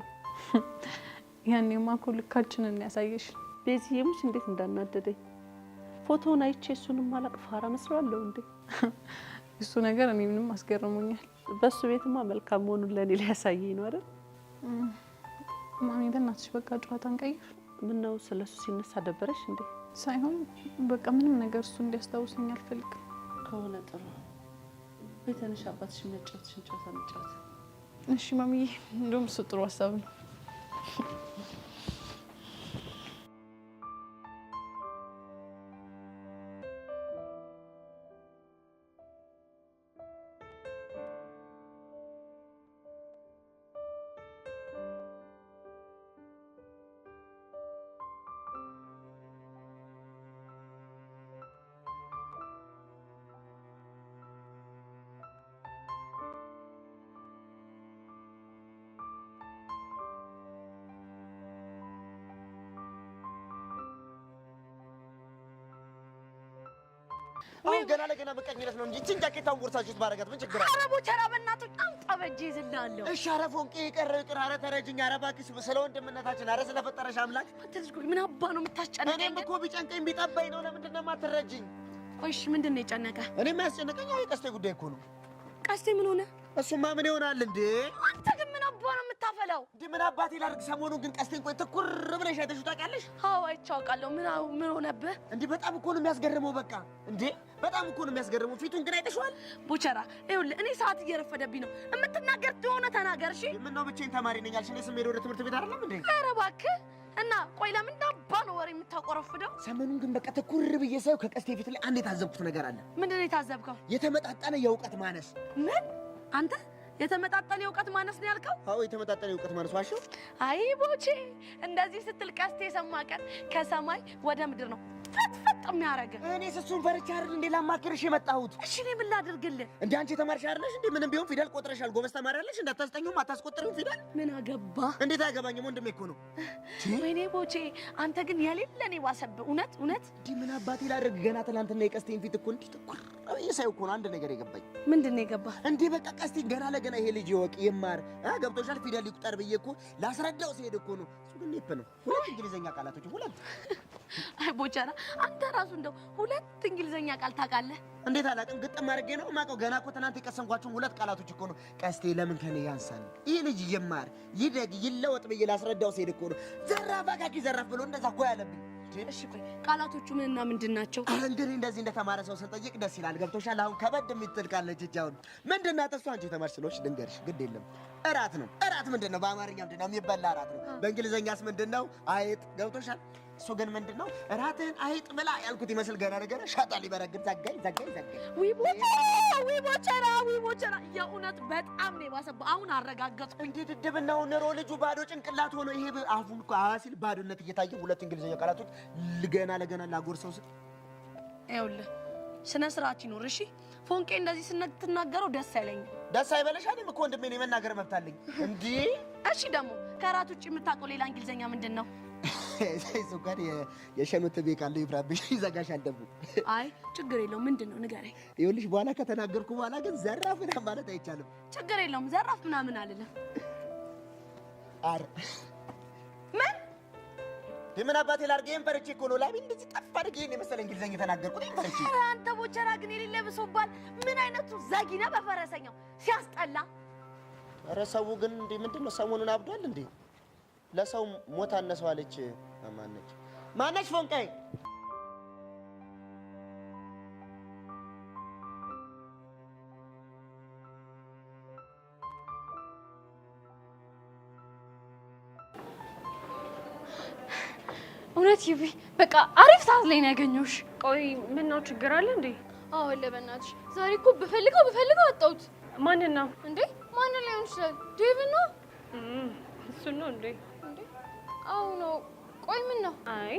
ያኔማ እኮ ልካችንን ያሳየሽ። ቤዚዬሙሽ እንዴት እንዳናደደኝ ፎቶውን አይቼ እሱንም ማላቅ ፋራ መስሏለሁ እንዴ? እሱ ነገር እኔ ምንም አስገርሞኛል። በሱ ቤትማ መልካም መሆኑን ለኔ ሊያሳየኝ ነው አይደል? ማሚ በእናትሽ በቃ ጨዋታን ቀይር። ምን ነው ስለሱ ሲነሳ ደበረሽ እንዴ? ሳይሆን በቃ ምንም ነገር እሱ እንዲያስታውሰኝ አልፈልግም። ከሆነ ጥሩ። ቤተንሽ አባትሽ የሚያጫውትሽን ጨዋታ እንጫወት። እሺ ማሚዬ፣ እንደውም እሱ ጥሩ ሀሳብ ነው። አሁን ገና ለገና በቀኝነት ነው እንጂ እቺን ጃኬታውን ቦርሳችሁት ባረጋት ምን ችግር አለ? ኧረ ቦቸራ በእናትህ በጣም ጠበጄ ይዝልሃለሁ። እሺ ኧረ ፎንቄ የቀረው ይቅር። ኧረ ተረጅኝ። ኧረ እባክሽ ስለ ወንድምነታችን ኧረ ስለፈጠረሽ አምላክ። አንተ ልጅ ቆይ ምን አባ ነው የምታስጨንቀኝ? እኔም እኮ ቢጨንቀኝ ቢጠባኝ ነው። ለምንድን ነው የማትረጅኝ? ቆይ እሺ ምንድን ነው የጨነቀህ? እኔም ያስጨነቀኝ የቀስቴ ጉዳይ እኮ ነው። ቀስቴ ምን ሆነ? እሱማ ምን ይሆናል እንዴ? አንተ ግን ምን አባ ነው የምታፈላው? እንዴ ምን አባቴ ላድርግ? ሰሞኑን ግን ቀስቴን ቆይ ትኩር ብለሽ አይተሽው ታውቂያለሽ? አዎ አይቼው አውቃለሁ። ምን ሆነብህ? እንዴ በጣም እኮ ነው የሚያስገርመው። በቃ እንዴ በጣም እኮ ነው የሚያስገርመው። ፊቱን ግን አይተሽዋል? ቦቸራ ይኸውልህ እኔ ሰዓት እየረፈደብኝ ነው። የምትናገር ትሆነ ተናገር። እሺ ምን ነው ብቻዬን ተማሪ ነኝ አልሽ? እኔ ስሜድ ወደ ትምህርት ቤት አይደለም እንዴ? ኧረ እባክህ እና ቆይ ለምን ዳባ ነው ወሬ የምታቆረፍደው? ሰሞኑን ግን በቃ ትኩር ብዬ ሳይው ከቀስቴ ፊት ላይ አንድ የታዘብኩት ነገር አለ። ምንድን ነው የታዘብከው? የተመጣጠነ የእውቀት ማነስ። ምን አንተ የተመጣጠነ የእውቀት ማነስ ነው ያልከው? አዎ የተመጣጠነ የእውቀት ማነስ። ዋሽው? አይ ቦቼ እንደዚህ ስትል ቀስቴ የሰማ ቀን ከሰማይ ወደ ምድር ነው ፈጥፈጥ የሚያደርግ። እኔስ እሱን ፈርቻ አይደል እንዴ ላማክርሽ የመጣሁት? እሺ እኔ ምን ላድርግልህ? እንዴ አንቺ ተማርሽ አይደለሽ እንዴ? ምንም ቢሆን ፊደል ቆጥረሻል። ጎበዝ ተማሪ አይደለሽ? እንዳታስጠኙም አታስቆጥሪም ፊደል። ምን አገባ? እንዴት አያገባኝም? ወንድሜ እኮ ነው። ወይኔ ቦቼ አንተ ግን የሌለ እኔ ዋሰብህ። እውነት እውነት። እንዴ ምን አባቴ ላድርግ? ገና ትናንትና የቀስቴን ፊት እኮ እንዴ ትኩር ብዬ ሳይው እኮ ነው አንድ ነገር የገባኝ። ምንድን ነው የገባህ? እንዴ በቃ ቀስቴን ገና ለገና ይሄ ልጅ ይወቅ ይማር ገብቶሻል? ፊደል ይቁጠር ብዬ እኮ ላስረዳው ሲሄድ እኮ ነው። እሱ ግን ኔፕ ነው። ሁለት እንግሊዘኛ ቃላቶች ሁለት አይ ቦቸራ አንተ ራሱ እንደው ሁለት እንግሊዘኛ ቃል ታውቃለህ? እንዴት አላውቅም? ግጥም አድርጌ ነው የማውቀው። ገና እኮ ትናንት የቀሰምኳቸውን 2 ቃላቶች እኮ ነው። ቀስቴ ለምን ከኔ ያንሳል? ይህ ልጅ ይማር ይደግ ይለወጥ ብዬ ላስረዳው ስሄድ እኮ ነው ዘራፍ አካኪ ዘራፍ ብሎ እንደዛ እኮ ያለብኝ። እሺ ቆይ ቃላቶቹ ምንና ምንድን ናቸው? እንግዲህ እንደዚህ እንደተማረ ሰው ስንጠይቅ ደስ ይላል። ገብቶሻል? አሁን ከበድ የምትል ቃለች እጅ አሁን ምንድን ናት እሷ? አንቺ የተማርሽ ስለሆንሽ ልንገርሽ፣ ግድ የለም እራት ነው። እራት ምንድን ነው? በአማርኛ ምንድን ነው? የሚበላ እራት ነው። በእንግሊዝኛስ ምንድን ነው? አይጥ። ገብቶሻል? እሱ ግን ምንድን ነው? እራትህን አይጥ ብላ ያልኩት ይመስል ገና ነገር ሻጣ ሊበረግድ ዘጋኝ። ዊ ቦቸራ የእውነት በጣም ነው የባሰብህ። አሁን አረጋገጥኩ። እንዴት ድብናው ኑሮ ልጁ ባዶ ጭንቅላት ሆኖ ይሄ አፉን እኮ ሲል ባዶነት እየታየ 2 እንግሊዝኛ ቃላቶች ለገና ላጎርሰው ስል ይኸውልህ ስነ ስርዓት ይኖር። እሺ ፎንቄ እንደዚህ ስትናገረው ደስ አይለኝም። ደስ አይበለሽ። እኔም እኮ ወንድሜ ነው የመናገር መብት አለኝ እንዴ። እሺ ደግሞ ከእራት ውጭ የምታውቀው ሌላ እንግሊዝኛ ምንድን ነው? እሱ ጋር የሸኑት ቤት ካለ ይብራብሽ ይዘጋሻል ደግሞ። አይ ችግር የለውም። ምንድን ነው ንገረኝ። ይኸውልሽ በኋላ ከተናገርኩ በኋላ ግን ዘራፍ ምናምን ማለት አይቻልም። ችግር የለውም። ዘራፍ ምናምን አልልም። አረ ምን አባቴ ላድርግ? ይሄን ፈርቼ እኮ ነው ላቢ እንደዚህ ጠፍ አድርጌ ይሄን የመሰለ እንግሊዝኛ የተናገርኩት። ይሄን ፈርቼ። አንተ ቦቸራ ግን የሌለ ብሶባል። ምን አይነቱ ዘጊ ነህ በፈረሰኛው ሲያስጠላ። ኧረ ሰው ግን እንዴ ምንድን ነው ሰሞኑን አብዷል እንዴ? ለሰው ሞት አነሰው አለች። ማነች ፎንቃይ? እውነት ይቢ በቃ አሪፍ ሰዓት ላይ ነው ያገኘሁሽ። ቆይ ምን ነው ችግር አለ እንዴ? አዎ ለበናትሽ ዛሬ እኮ ብፈልገው አጣሁት። ማንን ነው እንዴ? ማንን ሊሆን ይችላል? ዴቭ ነው። እሱን ነው እንዴ? አዎ ነው። ቆይ ምን ነው? አይ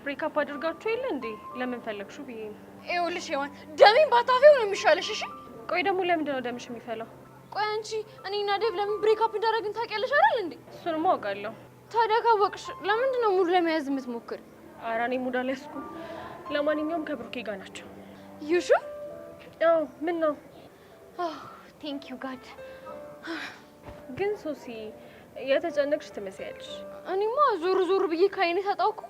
ብሬክአፕ አድርጋችሁ የለ እንዴ? ለምን ፈለግሹ ብዬ ነው። ይኸውልሽ ሔዋን ደሜን ባታፊው ነው የሚሻለሽ። እሺ ቆይ ደግሞ ለምንድን ነው ደምሽ የሚፈላው? ቆይ አንቺ እኔና ዴቭ ለምን ብሬክአፕ እንዳደረግን ታውቂያለሽ አይደል እንዴ? እሱንማ አውቃለሁ። ታዲያ ካወቅሽ ለምንድን ነው ሙድ ለመያዝ የምትሞክር? ኧረ እኔ ሙድ አልያዝኩም። ለማንኛውም ከብሩኬ ጋር ናቸው። ዩሹ? አዎ ምን ነው? ቴንክ ዩ ጋድ። ግን ሶሲ የተጨነቅሽ ትመስያለሽ። እኔማ ዞር ብዬ ከአይኔ ታጣውኩ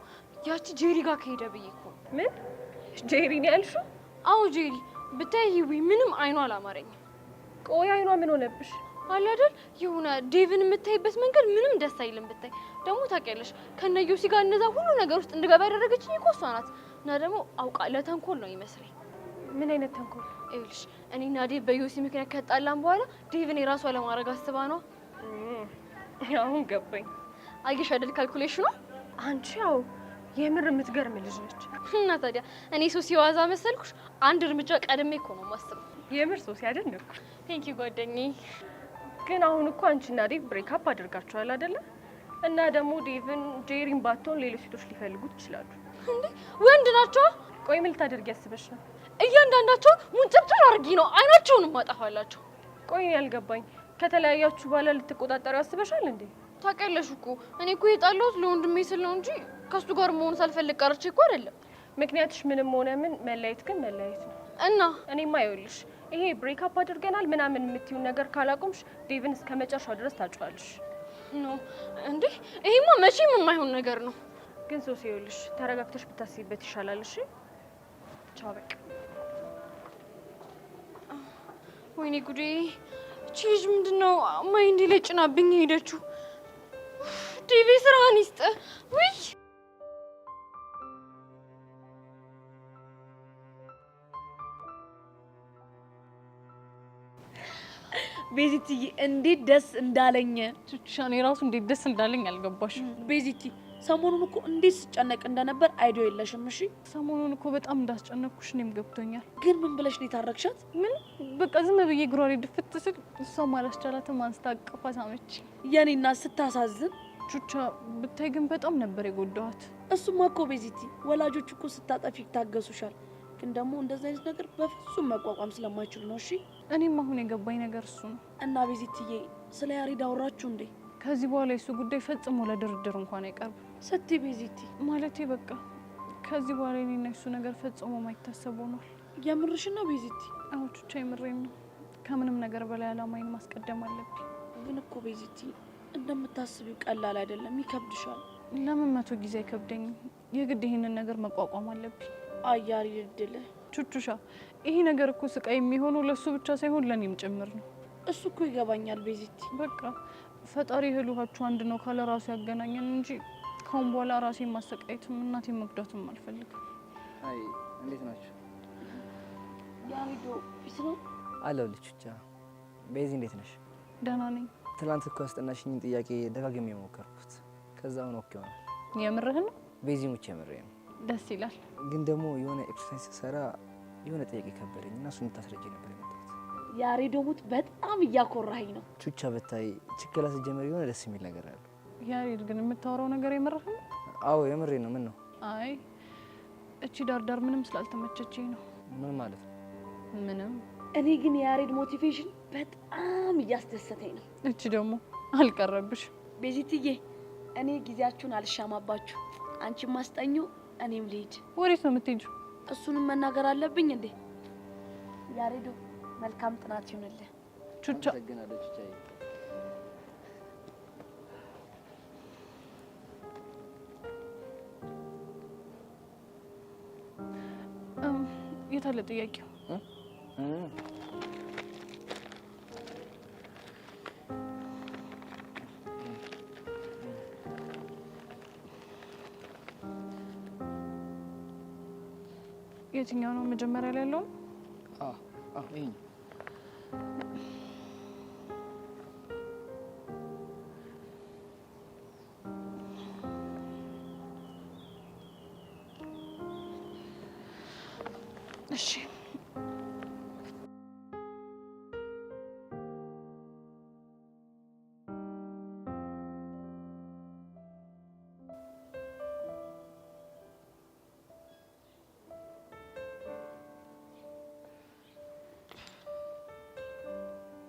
ያቺ ጄሪ ጋር ከሄደ ብዬ እኮ። ምን ጄሪ ነው ያልሽው? አዎ ጄሪ። ብታይ ሂዊ ምንም አይኗ አላማረኝም። ቆይ አይኗ ምን ሆነብሽ? አለ አይደል የሆነ ዴቭን የምታይበት መንገድ ምንም ደስ አይልም። ብታይ ደግሞ ታውቂያለሽ ከነዮሲ ጋር እነዛ ሁሉ ነገር ውስጥ እንድገባ ያደረገችኝ እኮ እሷ ናት። እና ደግሞ አውቃ ለተንኮል ነው ይመስለኝ። ምን አይነት ተንኮል? ይኸውልሽ እኔና ዴቭ በዮሲ ምክንያት ከጣላን በኋላ ዴቭን የራሷ ለማድረግ አስባ ነው። አሁን ገባኝ። አየሽ አይደል ካልኩሌሽኑ? አንቺ ያው የምር የምትገርም ልጅ ነች። እና ታዲያ እኔ ሶሲ ዋዛ መሰልኩሽ? አንድ እርምጃ ቀድሜ እኮ ነው የማስበው። የምር ሶሲ አደነቅኩሽ። ቴንክ ዩ ጓደኛዬ። ግን አሁን እኮ አንቺና ዴቭ ብሬክአፕ አድርጋችኋል አይደለ? እና ደግሞ ዴቭን ጄሪን ባትሆን ሌሎች ሴቶች ሊፈልጉት ይችላሉ። እንዴ ወንድ ናቸው? ቆይ ምን ልታደርጊ ያስበሽ ነው? እያንዳንዳቸው ሙጭጭር አድርጊ ነው አይናቸውን ማጠፋላቸው። ቆይ ያልገባኝ ከተለያያችሁ በኋላ ልትቆጣጠሩ ያስበሻል እንዴ? ታውቂያለሽ እኮ እኔ እኮ የጣላሁት ለወንድሜ ስል ነው እንጂ ከሱ ጋር መሆን ሳልፈልግ ቀርቼ እኮ አይደለም። ምክንያትሽ ምንም ሆነ ምን መለያየት ግን መለያየት ነው። እና እኔማ ይኸውልሽ ይሄ ብሬክአፕ አድርገናል ምናምን የምትይው ነገር ካላቆምሽ ዴቭን እስከ መጨረሻው ድረስ ታጫዋለሽ። ኖ እንዴ ይሄማ መቼም የማይሆን ነገር ነው። ግን ሶሲ ይኸውልሽ ተረጋግተሽ ብታስቢበት ይሻላል። እሺ ቻው በቃ። ወይኔ ጉዴ እቺ ልጅ ምንድነው ማይንዴ ላይ ጭናብኝ ሄደችው። ዴቭ ስራህን ይስጥ። ውይ ቤዚትዬ እንዴት ደስ እንዳለኝ። ቹቻኔ ራሱ እንዴት ደስ እንዳለኝ አልገባሽ። ቤዚቲ ሰሞኑን እኮ እንዴት ስጨነቅ እንደነበር አይዲዮ የለሽም? እሺ ሰሞኑን እኮ በጣም እንዳስጨነቅኩሽ እኔም ገብቶኛል። ግን ምን ብለሽ ነው የታረቅሻት? ምን በቃ ዝም ብዬ ግሯሪ ድፍት ስል እሷ አላስቻላትም አንስታ አቅፋ ሳመች። የኔና ስታሳዝን። ቹቻ ብታይ ግን በጣም ነበር የጎዳኋት። እሱማ እኮ ቤዚቲ ወላጆች እኮ ስታጠፊ ይታገሱሻል። ግን ደግሞ እንደዚህ አይነት ነገር በፍጹም መቋቋም ስለማይችሉ ነው። እሺ እኔም አሁን የገባኝ ነገር እሱ ነው። እና ቤዚትዬ ስለ ያሬድ አወራችሁ እንዴ? ከዚህ በኋላ የሱ ጉዳይ ፈጽሞ ለድርድር እንኳን አይቀርብም። ስትይ ቤዚቲ ማለቴ በቃ ከዚህ በኋላ እኔና እሱ ነገር ፈጽሞ ማይታሰብ ሆኗል። የምርሽ ነው ቤዚቲ? አዎ ቹቻ የምሬን ነው። ከምንም ነገር በላይ አላማዬን ማስቀደም አለብኝ። ግን እኮ ቤዚቲ እንደምታስቢው ቀላል አይደለም፣ ይከብድሻል። ለምን 100 ጊዜ አይከብደኝም? የግድ ይሄንን ነገር መቋቋም አለብኝ። አያሪ እድል ቹቹሻ፣ ይሄ ነገር እኮ ስቃይ የሚሆነው ለሱ ብቻ ሳይሆን ለኔም ጭምር ነው። እሱ እኮ ይገባኛል ቤዚቲ። በቃ ፈጣሪ እህል ውሃችሁ አንድ ነው ካለ ራሱ ያገናኘን እንጂ ካሁን በኋላ ራሴን ማሰቃየትም እናቴን መጉዳትም አልፈልግም። አይ እንዴት ናችሁ? ያሪዶ ቢስ ነው አለሁልሽ። ብቻ ቤዚ እንዴት ነሽ? ደህና ነኝ። ትናንት እኮ ያስጠናሽኝ ጥያቄ ደጋግሜ የሞከርኩት ከዛውን ኦኬ ሆነ። የምርህን ነው? ቤዚ ሙቼ የምሬ ነው። ደስ ይላል። ግን ደግሞ የሆነ ኤክሰርሳይዝ ሰራ የሆነ ጥያቄ ከበደኝ እና እሱን ልታስረጅ ነበር የመጣሁት። ያሬዶ ሙት በጣም እያኮራኸኝ ነው። ቹቻ ብታይ ችክላ ስትጀምር የሆነ ደስ የሚል ነገር አለ። ያሬድ ግን የምታወራው ነገር የምርህን ነው? አዎ የምሬ ነው። ምን ነው? አይ እቺ ዳርዳር ምንም ስላልተመቸችኝ ነው። ምን ማለት ነው? ምንም። እኔ ግን የያሬድ ሞቲቬሽን በጣም እያስደሰተኝ ነው። እቺ ደግሞ አልቀረብሽ። ቤዚትዬ እኔ ጊዜያችሁን አልሻማባችሁ። አንቺም ማስጠኙ እኔም ልሂድ። ወዴት ነው የምትሄጂው? እሱንም መናገር አለብኝ እንዴ? ያሬዶ መልካም ጥናት ይሁንልህ። ቹቻ አመሰግናለሁ ቹቻዬ። የት አለ ጥያቄው? የትኛው ነው መጀመሪያ ላይ ያለው? ይሄ እሺ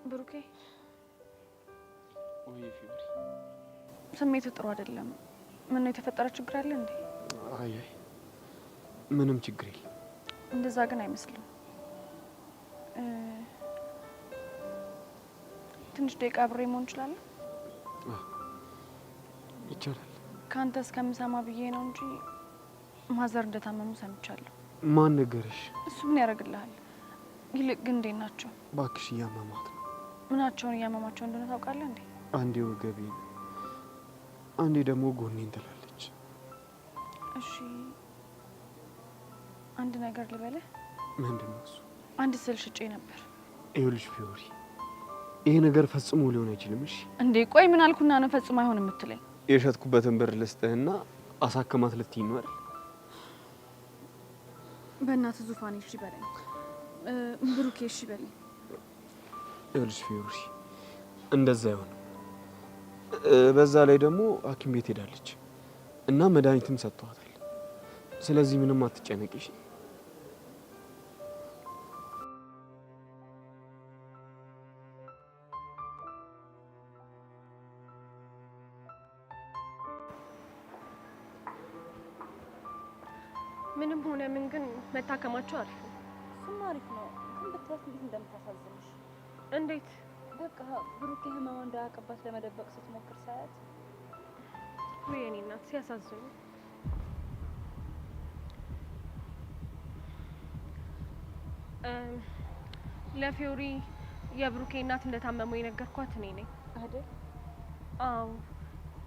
ብሩኬ፣ ወይ ፊዮሪ፣ ስሜት ጥሩ አይደለም። ምን ነው የተፈጠረ ችግር አለ እንዴ? አይ ምንም ችግር የለም። እንደዛ ግን አይመስልም። ትንሽ ደቂቃ አብሬ መሆን እንችላለን? ይቻላል። ከአንተ እስከምሰማ ብዬ ነው እንጂ ማዘር እንደታመሙ ሰምቻለሁ። ማን ነገረሽ? እሱ ምን ያደርግልሃል? ይልቅ ግን እንዴት ናቸው? እባክሽ እያመማት ነው። ምናቸውን እያመማቸው እንደሆነ ታውቃለህ እንዴ? አንዴ ወገቤን፣ አንዴ ደግሞ ጎኔን ትላለች። እሺ አንድ ነገር ልበልህ። ምንድን ነው እሱ? አንድ ስል ሽጬ ነበር። ይኸውልሽ ፊዮሪ፣ ይሄ ነገር ፈጽሞ ሊሆን አይችልም። እሺ እንዴ ቆይ ምን አልኩና ነው ፈጽሞ አይሆን የምትለኝ? የሸጥኩበትን ብር ልስጥህና አሳክማት ልትይኝ ነው አይደል? በእናትህ ዙፋኔ እሺ በለኝ። ብሩኬ እሺ በለኝ። ይኸውልሽ ፊዮሪ፣ እንደዛ አይሆንም። በዛ ላይ ደግሞ ሐኪም ቤት ሄዳለች እና መድኃኒትም ሰጥተዋታል። ስለዚህ ምንም አትጨነቂሽ። ምንም ሆነ ምን ግን መታከማቸው አሪፍ ነው። እሱም አሪፍ ነው። ግን ብትያት እንዴት እንደምታሳዝንሽ። እንዴት? በቃ ብሩኬ ህመማ እንዳያውቅባት ለመደበቅ ስትሞክር ሳያት። ወይ የኔ እናት ሲያሳዝኑ። ለፊዮሪ የብሩኬ እናት እንደታመሙ የነገርኳት እኔ ነኝ አይደል? አዎ።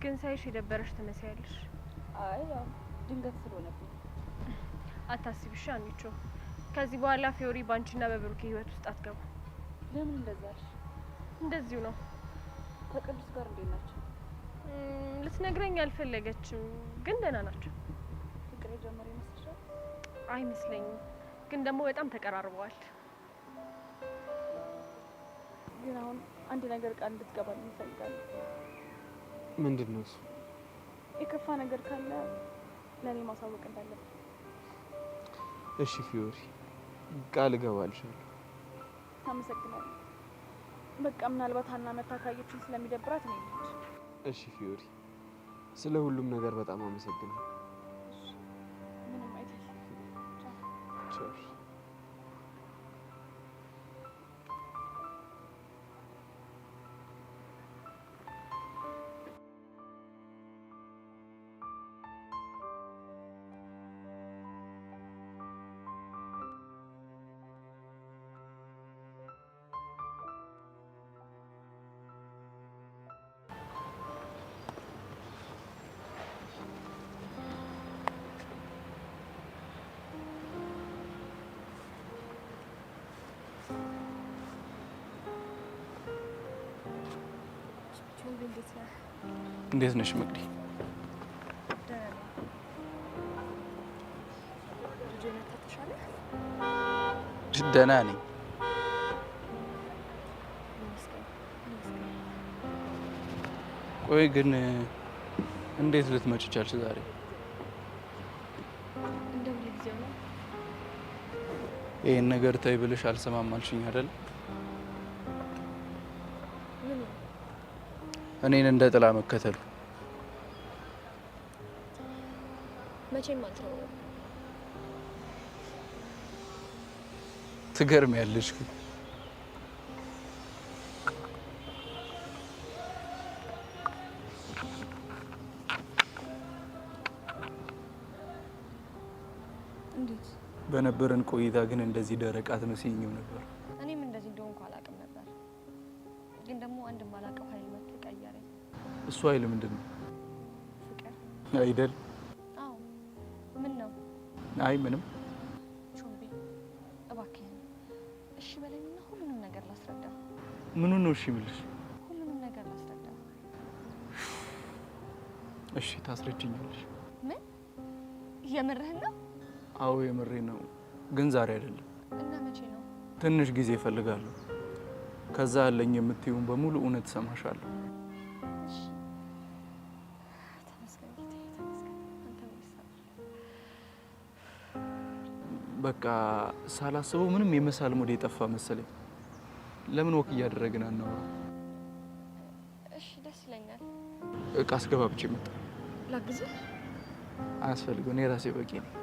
ግን ሳይሽ የደበረሽ ትመስያለሽ። አይ ያው ድንገት ስለሆነብኝ። አታስቢሽ አንቺ። ከዚህ በኋላ ፊዮሪ ባንቺና በብሩኬ ህይወት ውስጥ አትገቡ። ለምን እንደዛ አልሽ? እንደዚሁ ነው። ከቅዱስ ጋር እንዴት ናቸው? ልትነግረኝ አልፈለገችም፣ ግን ደህና ናቸው። ፍቅር የጀመረ ይመስልሻል? አይመስለኝም፣ ግን ደግሞ በጣም ተቀራርበዋል። ግን አሁን አንድ ነገር ቃል እንድትገባልኝ እፈልጋለሁ። ምንድን ነው እሱ? የከፋ ነገር ካለ ለእኔ ማሳወቅ እንዳለብን። እሺ ፊዮሪ፣ ቃል እገባልሻለሁ። አመሰግናለሁ። በቃ ምናልባት ሀና መታ ካየችን ስለሚደብራት እኔ ልሂድ። እሺ ፊዮሪ፣ ስለ ሁሉም ነገር በጣም አመሰግናለሁ። ምንም አይደል። ቻው። እንዴት ነሽ መቅዲ? ደህና ነኝ። ቆይ ግን እንዴት ልትመጪ ቻልሽ ዛሬ? ይሄን ነገር ታይ ብለሽ አልሰማም አልሽኝ አይደል? እኔን እንደ ጥላ መከተሉ መቼም አልተወው። ትገርሚያለሽ ግን በነበረን ቆይታ ግን እንደዚህ ደረቅ አትመስይኝም ነበር። እኔም እንደዚህ እንደሆንኩ አላውቅም ነበር፣ ግን ደግሞ አንድ ማላውቀው ኃይል መጥቶ ቀየረኝ። እሱ ኃይል ምንድን ነው? ፍቅር አይደል? አዎ። ምን ነው? አይ ምንም። ቾምቤ እባክህን እሺ በለኝና ሁሉንም ነገር ላስረዳ። ምኑን ነው እሺ የምልሽ? ሁሉንም ነገር ላስረዳ። እሺ ታስረጅኛለሽ? ምን? የምርህን ነው? አዎ የምሬ ነው፣ ግን ዛሬ አይደለም። እና መቼ ነው? ትንሽ ጊዜ እፈልጋለሁ። ከዛ አለኝ የምትይውን በሙሉ እውነት እሰማሻለሁ። እሺ ተመስገን ጌታዬ፣ ተመስገን። አንተ ወይስ በቃ ሳላስበው ምንም የመሳል ሙድ የጠፋ መሰለኝ። ለምን ወክ እያደረግን አናወራ? እሺ ደስ ይለኛል። እቃ አስገባብቼ መጣ። ላግዝህ? አያስፈልገው፣ እኔ ራሴ በቂ ነኝ።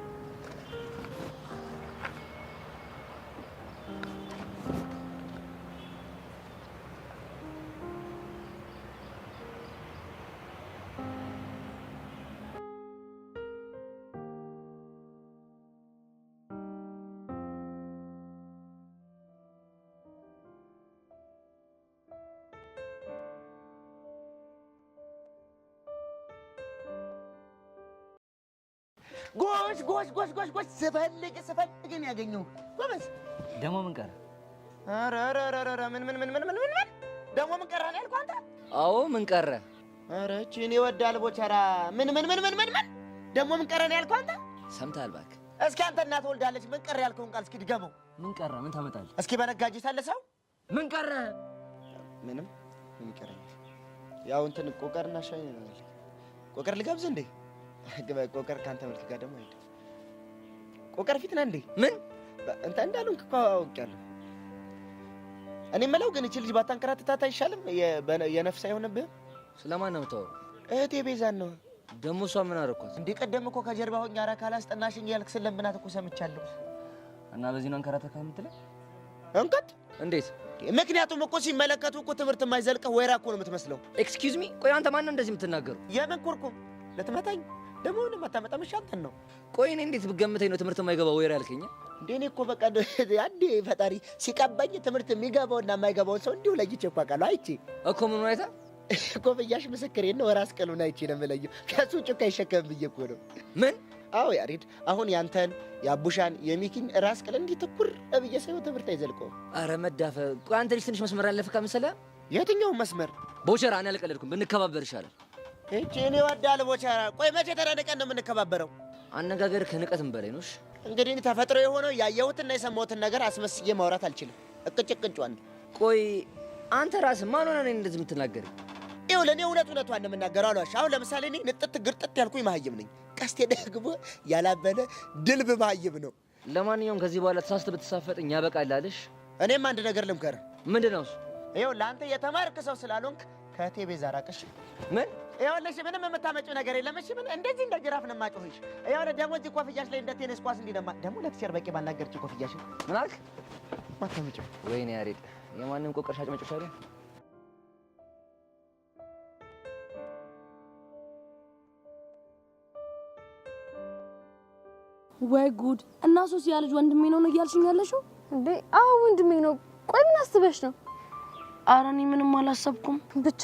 ጎሽ ጎሽ ጎሽ ጎሽ ጎሽ ስፈልግ ነው ያገኘው። ጎበዝ ደግሞ ምን ቀረ? ኧረ ምን ደግሞ ምን ቀረ ነው ያልኩህ አንተ? አዎ ምን ቀረ? ኧረ እቺን ይወዳል ቦቸራ። ምን ደግሞ ምን ቀረ ነው ያልኩህ አንተ? ሰምተሃል እባክህ። እስኪ አንተ እናት ወልዳለች ምን ቀረ ያልከውን ቃል እስኪ ድገመው። ምን ቀረ? ምን ታመጣለህ? እስኪ በነጋጅ ሳለሰው ምን ቀረ? ምን ይቀረኛል? ያው እንትን ቆቀርና ሻይ ነው። ቆቀር ልጋብዝ እንዴ? ቆቀር ካንተ ምርት ጋር ደግሞ አይደል? ቆቀር ፊት ነህ እንዴ? ምን እንተ እንዳሉን እኮ አውቄያለሁ። እኔ የምለው ግን እቺ ልጅ ባታንከራትታት አይሻልም? የነፍስ አይሆንብህም? ስለማን ነው የምታወራው? እህቴ ቤዛን ነው። ደግሞ እሷ ምን አደረኳት? እንዴ ቀደም እኮ ከጀርባ ሆኜ ኧረ ካላስጠናሽኝ እያልክ ስለምናት እኮ ሰምቻለሁ። እና በዚህ ነው አንከራተካ የምትለኝ? እንከት እንዴት? ምክንያቱም እኮ ሲመለከቱ እኮ ትምህርት የማይዘልቀው ወይራ እኮ ነው የምትመስለው። ኤክስኪውዝ ሚ፣ ቆይ አንተ ማን ነው እንደዚህ የምትናገሩ? የምን ኩርኩም ልትመታኝ? ደግሞ ምንም አታመጣም። እሺ አንተን ነው። ቆይ እኔ እንዴት ብገምተኝ ነው ትምህርት የማይገባው ወይራ ያልከኝ? እንዴ እኔ እኮ በቃ አንዴ ፈጣሪ ሲቀባኝ ትምህርት የሚገባውና የማይገባውን ሰው እንዲሁ ለይቼ እኮ አውቃለሁ። አይቼ እኮ ምን አይታ ኮፍያሽ ምስክሬን ነው። ራስ ቅሉን አይቼ ነው የምለየው። ከሱ ጭቃ አይሸከም ብዬ እኮ ነው። ምን? አዎ ያሬድ፣ አሁን ያንተን የአቡሻን የሚኪን ራስ ቅል እንዲህ ትኩር ብዬ ሳይሆን ትምህርት አይዘልቀውም። አረ መዳፈ። ቆይ አንተ ልጅ ትንሽ መስመር ያለፍካ መሰለህ? የትኛውን መስመር? ቦቸራ፣ እኔ አልቀለድኩም። ብንከባበር ይሻላል። እቺ እኔ ወዳል ቦቸራ። ቆይ መቼ ተናንቀን ነው የምንከባበረው? አነጋገር ከንቀትም በላይ ነው። እንግዲህ ተፈጥሮ የሆነው ያየሁትና የሰማሁትን ነገር አስመስዬ ማውራት አልችልም። እቅጭቅጫን። ቆይ አንተ ራስህ ማን ሆነህ እኔን እንደዚህ የምትናገረኝ? ይኸውልህ እኔ እውነቷን ነው የምናገረው። አሏሽ አሁን ለምሳሌ እኔ ንጥት ግርጥት ያልኩኝ መሀይም ነኝ። ቀስቴ ደግሞ ያላበለ ድልብ መሀይም ነው። ለማንኛውም ከዚህ በኋላ ተሳስተህ ብትሳፈጥኝ ያበቃል አለሽ። እኔም አንድ ነገር ልምከርህ። ምንድን ነው እሱ? ይኸውልህ አንተ የተማርክ ሰው ስላልሆንክ ከእቴ ቤዛ ራቅሽ። ምን? ይኸውልሽ ምንም የምታመጪው ነገር የለም። እሺ ምን እንደዚህ እንደ ጅራፍ ነው የማጮህሽ። ይኸውልህ ደግሞ እዚህ ኮፍያሽ ላይ እንደ ቴኒስ ኳስ እንዲደማ ደግሞ ለክቸር በቂ ባናገርች ኮፍያሽ ምን አልክ? ማታመጪው። ወይኔ ያሬድ፣ የማንም ቆቀር ሻጭ መጮሽ አይደል? ወይ ጉድ! እና ሶሲ ያ ልጅ ወንድሜ ነው እያልሽኝ ያለሽው እንዴ? አዎ ወንድሜ ነው። ቆይ ምን አስበሽ ነው? ኧረ እኔ ምንም አላሰብኩም። ብቻ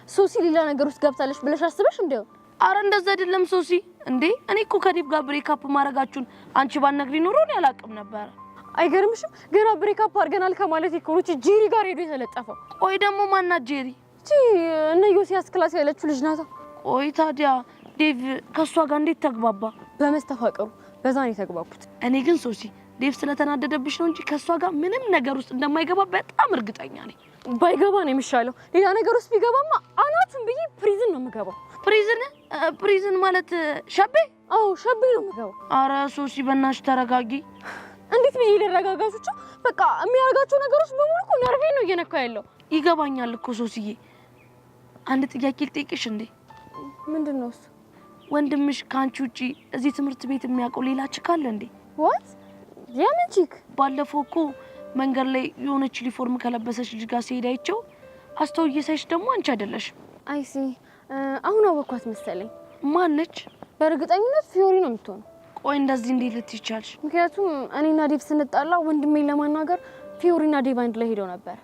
ሶሲ ሌላ ነገር ውስጥ ገብታለች ብለሽ አስበሽ እንደው? ኧረ እንደዛ አይደለም ሶሲ። እንዴ እኔ እኮ ከዲብ ጋር ብሬካፕ ማድረጋችሁን አንቺ ባትነግሪኝ ኖሮ እኔ አላውቅም ነበር። አይገርምሽም? ገና ብሬካፕ አድርገናል ከማለት እኮ ነው ጄሪ ጋር ሄዶ የተለጠፈው። ቆይ ደግሞ ማናት ጄሪ? እቺ እቺ እነ ዮሲያስ ክላስ ያለችው ልጅ ናታ። ቆይ ታዲያ ዴቭ ከሷ ጋር እንዴት ተግባባ? በመስተፋቀሩ በዛ ነው የተግባቡት። እኔ ግን ሶሲ ዴቭ ስለተናደደብሽ ነው እንጂ ከሷ ጋር ምንም ነገር ውስጥ እንደማይገባ በጣም እርግጠኛ ነኝ። ባይገባ ነው የሚሻለው። ሌላ ነገር ውስጥ ቢገባማ አናቱን ብዬ ፕሪዝን ነው የምገባው። ፕሪዝን ማለት ሸቤ? አዎ ሸቤ ነው የምገባው። አረ ሶሲ በእናትሽ ተረጋጊ። እንዴት ብዬ ልረጋጋችሁ? በቃ የሚያደርጋቸው ነገሮች በሙሉ እኮ ነርቬ ነው እየነካ ያለው። ይገባኛል እኮ ሶሲዬ። አንድ ጥያቄ ልጠይቅሽ እንዴ? ምንድነው እሱ? ወንድምሽ ከአንቺ ውጪ እዚህ ትምህርት ቤት የሚያውቀው ሌላ ቺክ አለ እንዴ? ዋት? የምን ቺክ? ባለፈው እኮ መንገድ ላይ የሆነች ዩኒፎርም ከለበሰች ልጅ ጋር ሲሄድ አይቼው አስተውዬ ሳይሽ ደግሞ አንቺ አይደለሽም። አይሲ አሁን አወኳት መሰለኝ። ማነች? በእርግጠኝነት ፊዮሪ ነው የምትሆነው። ቆይ እንደዚህ እንዴት ልትይቻልሽ? ምክንያቱም እኔና ዴቭ ስንጣላ ወንድሜን ለማናገር ፊዮሪና ዴቭ አንድ ላይ ሄደው ነበር።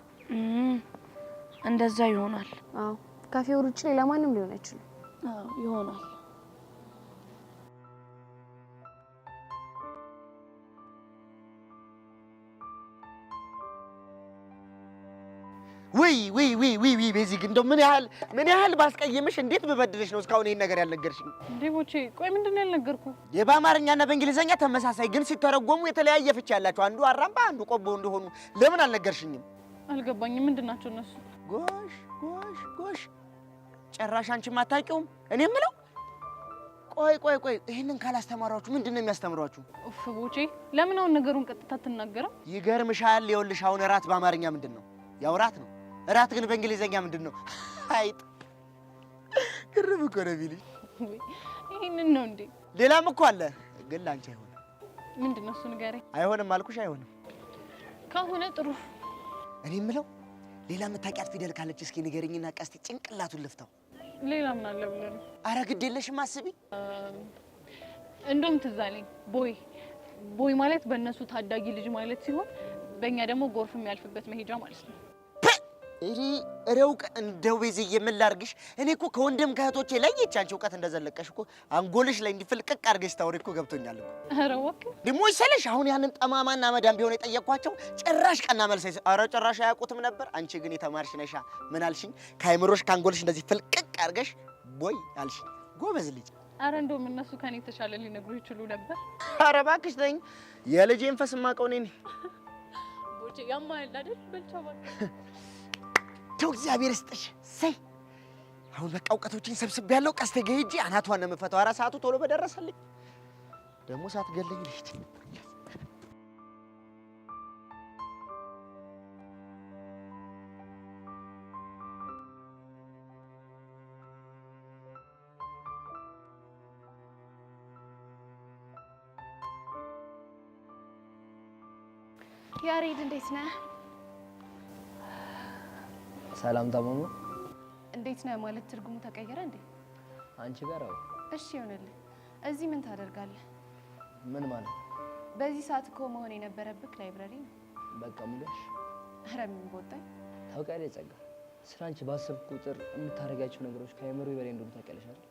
እንደዛ ይሆናል። አዎ ከፊዮሪ ውጪ ሌላ ማንም ሊሆን አይችልም። አዎ ይሆናል። ውይ ቤዚግ እንደው ምን ያህል ባስቀየምሽ እንዴት በበድልሽ ነው እስካሁን ይሄን ነገር ያልነገርሽኝ? ዴቦቼ ቆይ ምንድነው ያልነገርኩ? በአማርኛና በእንግሊዘኛ ተመሳሳይ ግን ሲተረጎሙ የተለያየ ፍቺ ያላቸው አንዱ አራምባ አንዱ ቆቦ እንደሆኑ ለምን አልነገርሽኝም? አልገባኝም። ምንድናቸው እነሱ? ጎሽ ጭራሽ አንቺም አታውቂውም? እኔ የምለው ቆይ ይሄንን ካላስተማሯችሁ ምንድነው የሚያስተምሯችሁ? ኡፍ ቦቼ ለምን አሁን ነገሩን ቀጥታ አትናገረም? ይገርምሻል። ይኸውልሽ አሁን እራት በአማርኛ ምንድነው? ያው እራት ነው። እራት ግን በእንግሊዘኛ ምንድነው? አይጥ ግርም እኮ ነው ቢልሽ። ይሄንን ነው እንዴ? ሌላም እኮ አለ ግን ላንቺ አይሆንም። ምንድነው እሱ? ንገረኝ። አይሆንም አልኩሽ። አይሆንም ከሆነ ጥሩ። እኔ የምለው ሌላ የምታውቂያት ፊደል ካለች እስኪ ንገረኝና ቀስቲ ጭንቅላቱን ልፍታው። ሌላ ምን አለ ብለህ ነው? ኧረ ግድ የለሽም አስቢ። እንደውም ትዝ አለኝ። ቦይ ማለት በእነሱ ታዳጊ ልጅ ማለት ሲሆን በእኛ ደግሞ ጎርፍ የሚያልፍበት መሄጃ ማለት ነው። እረውቅ እንደው ቤዝዬ ምን ላድርግሽ? እኔ እኮ ከወንድም ከእህቶቼ ለየች አንቺ እውቀት እንደዘለቀሽ እኮ አንጎልሽ ላይ እንዲፍልቅቅ አድርገሽ ታወሪ እኮ ገብቶኛል እኮ። ኧረ እባክህ ደግሞ ይሰለሽ አሁን ያንን ጠማማና መዳም ቢሆን የጠየቅኳቸው ጭራሽ ቀና መልስ ኧረ ጭራሽ አያውቁትም ነበር። አንቺ ግን የተማርሽ ነሻ። ምን አልሽኝ? ከአይምሮሽ ከአንጎልሽ እንደዚህ ፍልቅቅ አድርገሽ ቦይ አልሽኝ። ጎበዝ ልጅ። ኧረ እንደውም እነሱ ከኔ የተሻለ ሊነግሩ ይችሉ ነበር። ኧረ እባክሽ ተይኝ። የልጄን ፈስ የማውቀው እኔ ነኝ። ቦቼ ያማል አይደል? በልቻው እባክህ ተው እግዚአብሔር ይስጥሽ። ሰይ አሁን በቃ እውቀቶችን ሰብስቤ ያለው ቀስቴ ጋር ሂጂ አናቷን ነው የምፈታው። ኧረ ሰዓቱ ቶሎ በደረሰልኝ ደግሞ ሳትገለኝ ልሂድ። ያሬድ እንዴት ነህ? ሰላም ታማሙ። እንዴት ነህ ማለት ትርጉሙ ተቀየረ እንዴ? አንቺ ጋር አው እሺ ይሆነልህ። እዚህ ምን ታደርጋለህ? ምን ማለት? በዚህ ሰዓት እኮ መሆን የነበረብህ ላይብረሪ ነው። በቃ ሙሉሽ። ኧረ ምን ቦጣኝ። ታውቂያለሽ ጸጋ፣ ስላንቺ ባሰብኩ ቁጥር የምታደርጋቸው ነገሮች ከአእምሮ በላይ እንደሆኑ ታውቂያለሽ አይደል?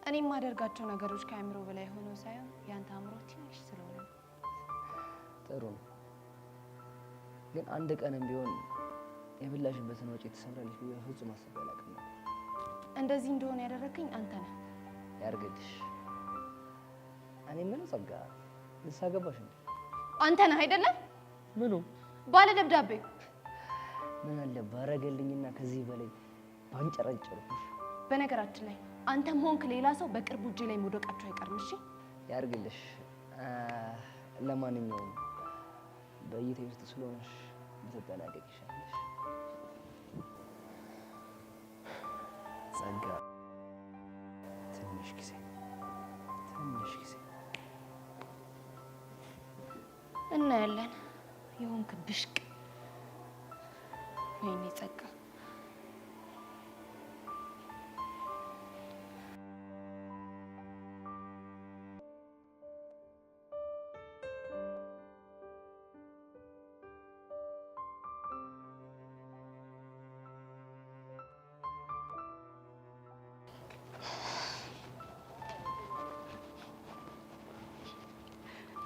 እኔ የማደርጋቸው ነገሮች ከአእምሮ በላይ ሆነው ሳይሆን ያንተ አእምሮ ትንሽ ስለሆነ ነው። ጥሩ ነው፣ ግን አንድ ቀንም ቢሆን የብላሽበትን ወጪ ተሰምራለች ብዬ ፍጹም አስቤ አላውቅም ነበር። እንደዚህ እንደሆነ ያደረገኝ አንተ ነህ። ያርግልሽ። እኔ ምን ጸጋ ልሳገባሽ እንዴ? አንተ ነህ አይደለም? ምኑ ባለ ደብዳቤ? ምን አለ ባረገልኝና ከዚህ በላይ ባንጨረጨርኩሽ። በነገራችን ላይ አንተም ሆንክ ሌላ ሰው በቅርቡ እጄ ላይ መውደቃቸው አይቀርም። እሺ ያርግልሽ። ለማንኛውም በእይታ ውስጥ ስለሆነሽ ብትጠናቀቅ ይሻልሽ። ጸጋ ትንሽ ጊዜ እናያለን። የሆንክ ብሽቅ። ወይኔ ጸጋ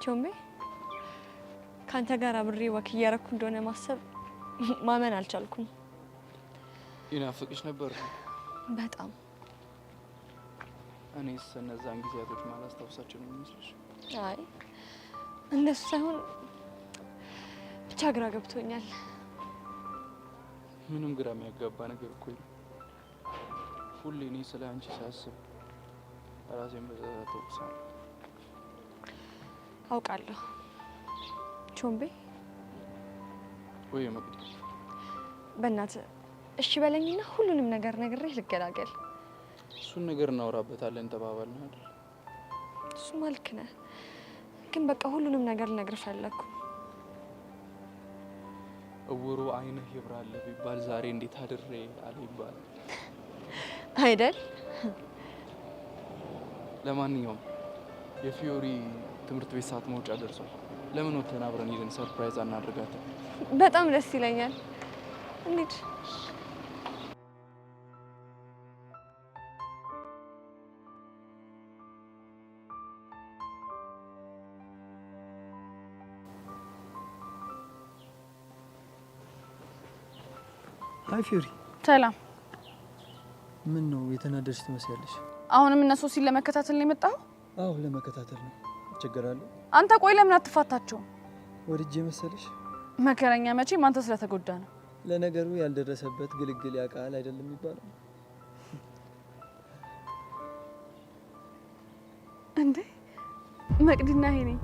ቾምቤ ካንተ ጋር አብሬ ወክ እያረኩ እንደሆነ ማሰብ ማመን አልቻልኩም። ይናፍቅሽ ነበር? በጣም። እኔስ እነዛን ጊዜያቶች ማላስታውሳቸው ነው የሚመስልሽ? አይ እንደሱ ሳይሆን ብቻ ግራ ገብቶኛል። ምንም ግራ የሚያጋባ ነገር እኮ የለም። ሁሌ እኔ ስለ አንቺ ሳስብ ራሴን በጸጸት ተወቅሳለሁ። አውቃለሁ። ቾምቤ ወይ መቅዲ፣ በእናትህ እሺ በለኝና ሁሉንም ነገር ነግሬህ ልገላገል። እሱን ነገር እናወራበታለን ተባባልን አይደል? እሱማ ልክ ነህ፣ ግን በቃ ሁሉንም ነገር ልነግርህ ፈለግኩ። እውሩ አይንህ ይብራል ቢባል ዛሬ እንዴት አድሬ አለ ይባላል አይደል? ለማንኛውም የፊዮሪ ትምህርት ቤት ሰዓት መውጫ ደርሷል። ለምን ወተን አብረን ሄደን ሰርፕራይዝ አናደርጋትም? በጣም ደስ ይለኛል። እንሂድ። ሃይ ፊዮሪ። ሰላም። ምን ነው የተናደድሽ ትመስያለሽ? አሁንም እነሱ ሲል ለመከታተል ነው የመጣው? አዎ ለመከታተል ነው። ቸገራለሁ። አንተ ቆይ ለምን አትፋታቸው? ወድጄ መሰለሽ? መከረኛ መቼም አንተ ስለተጎዳ ነው። ለነገሩ ያልደረሰበት ግልግል ያውቃል አይደለም የሚባለው? እንዴ መቅዲና ይሄ ነኝ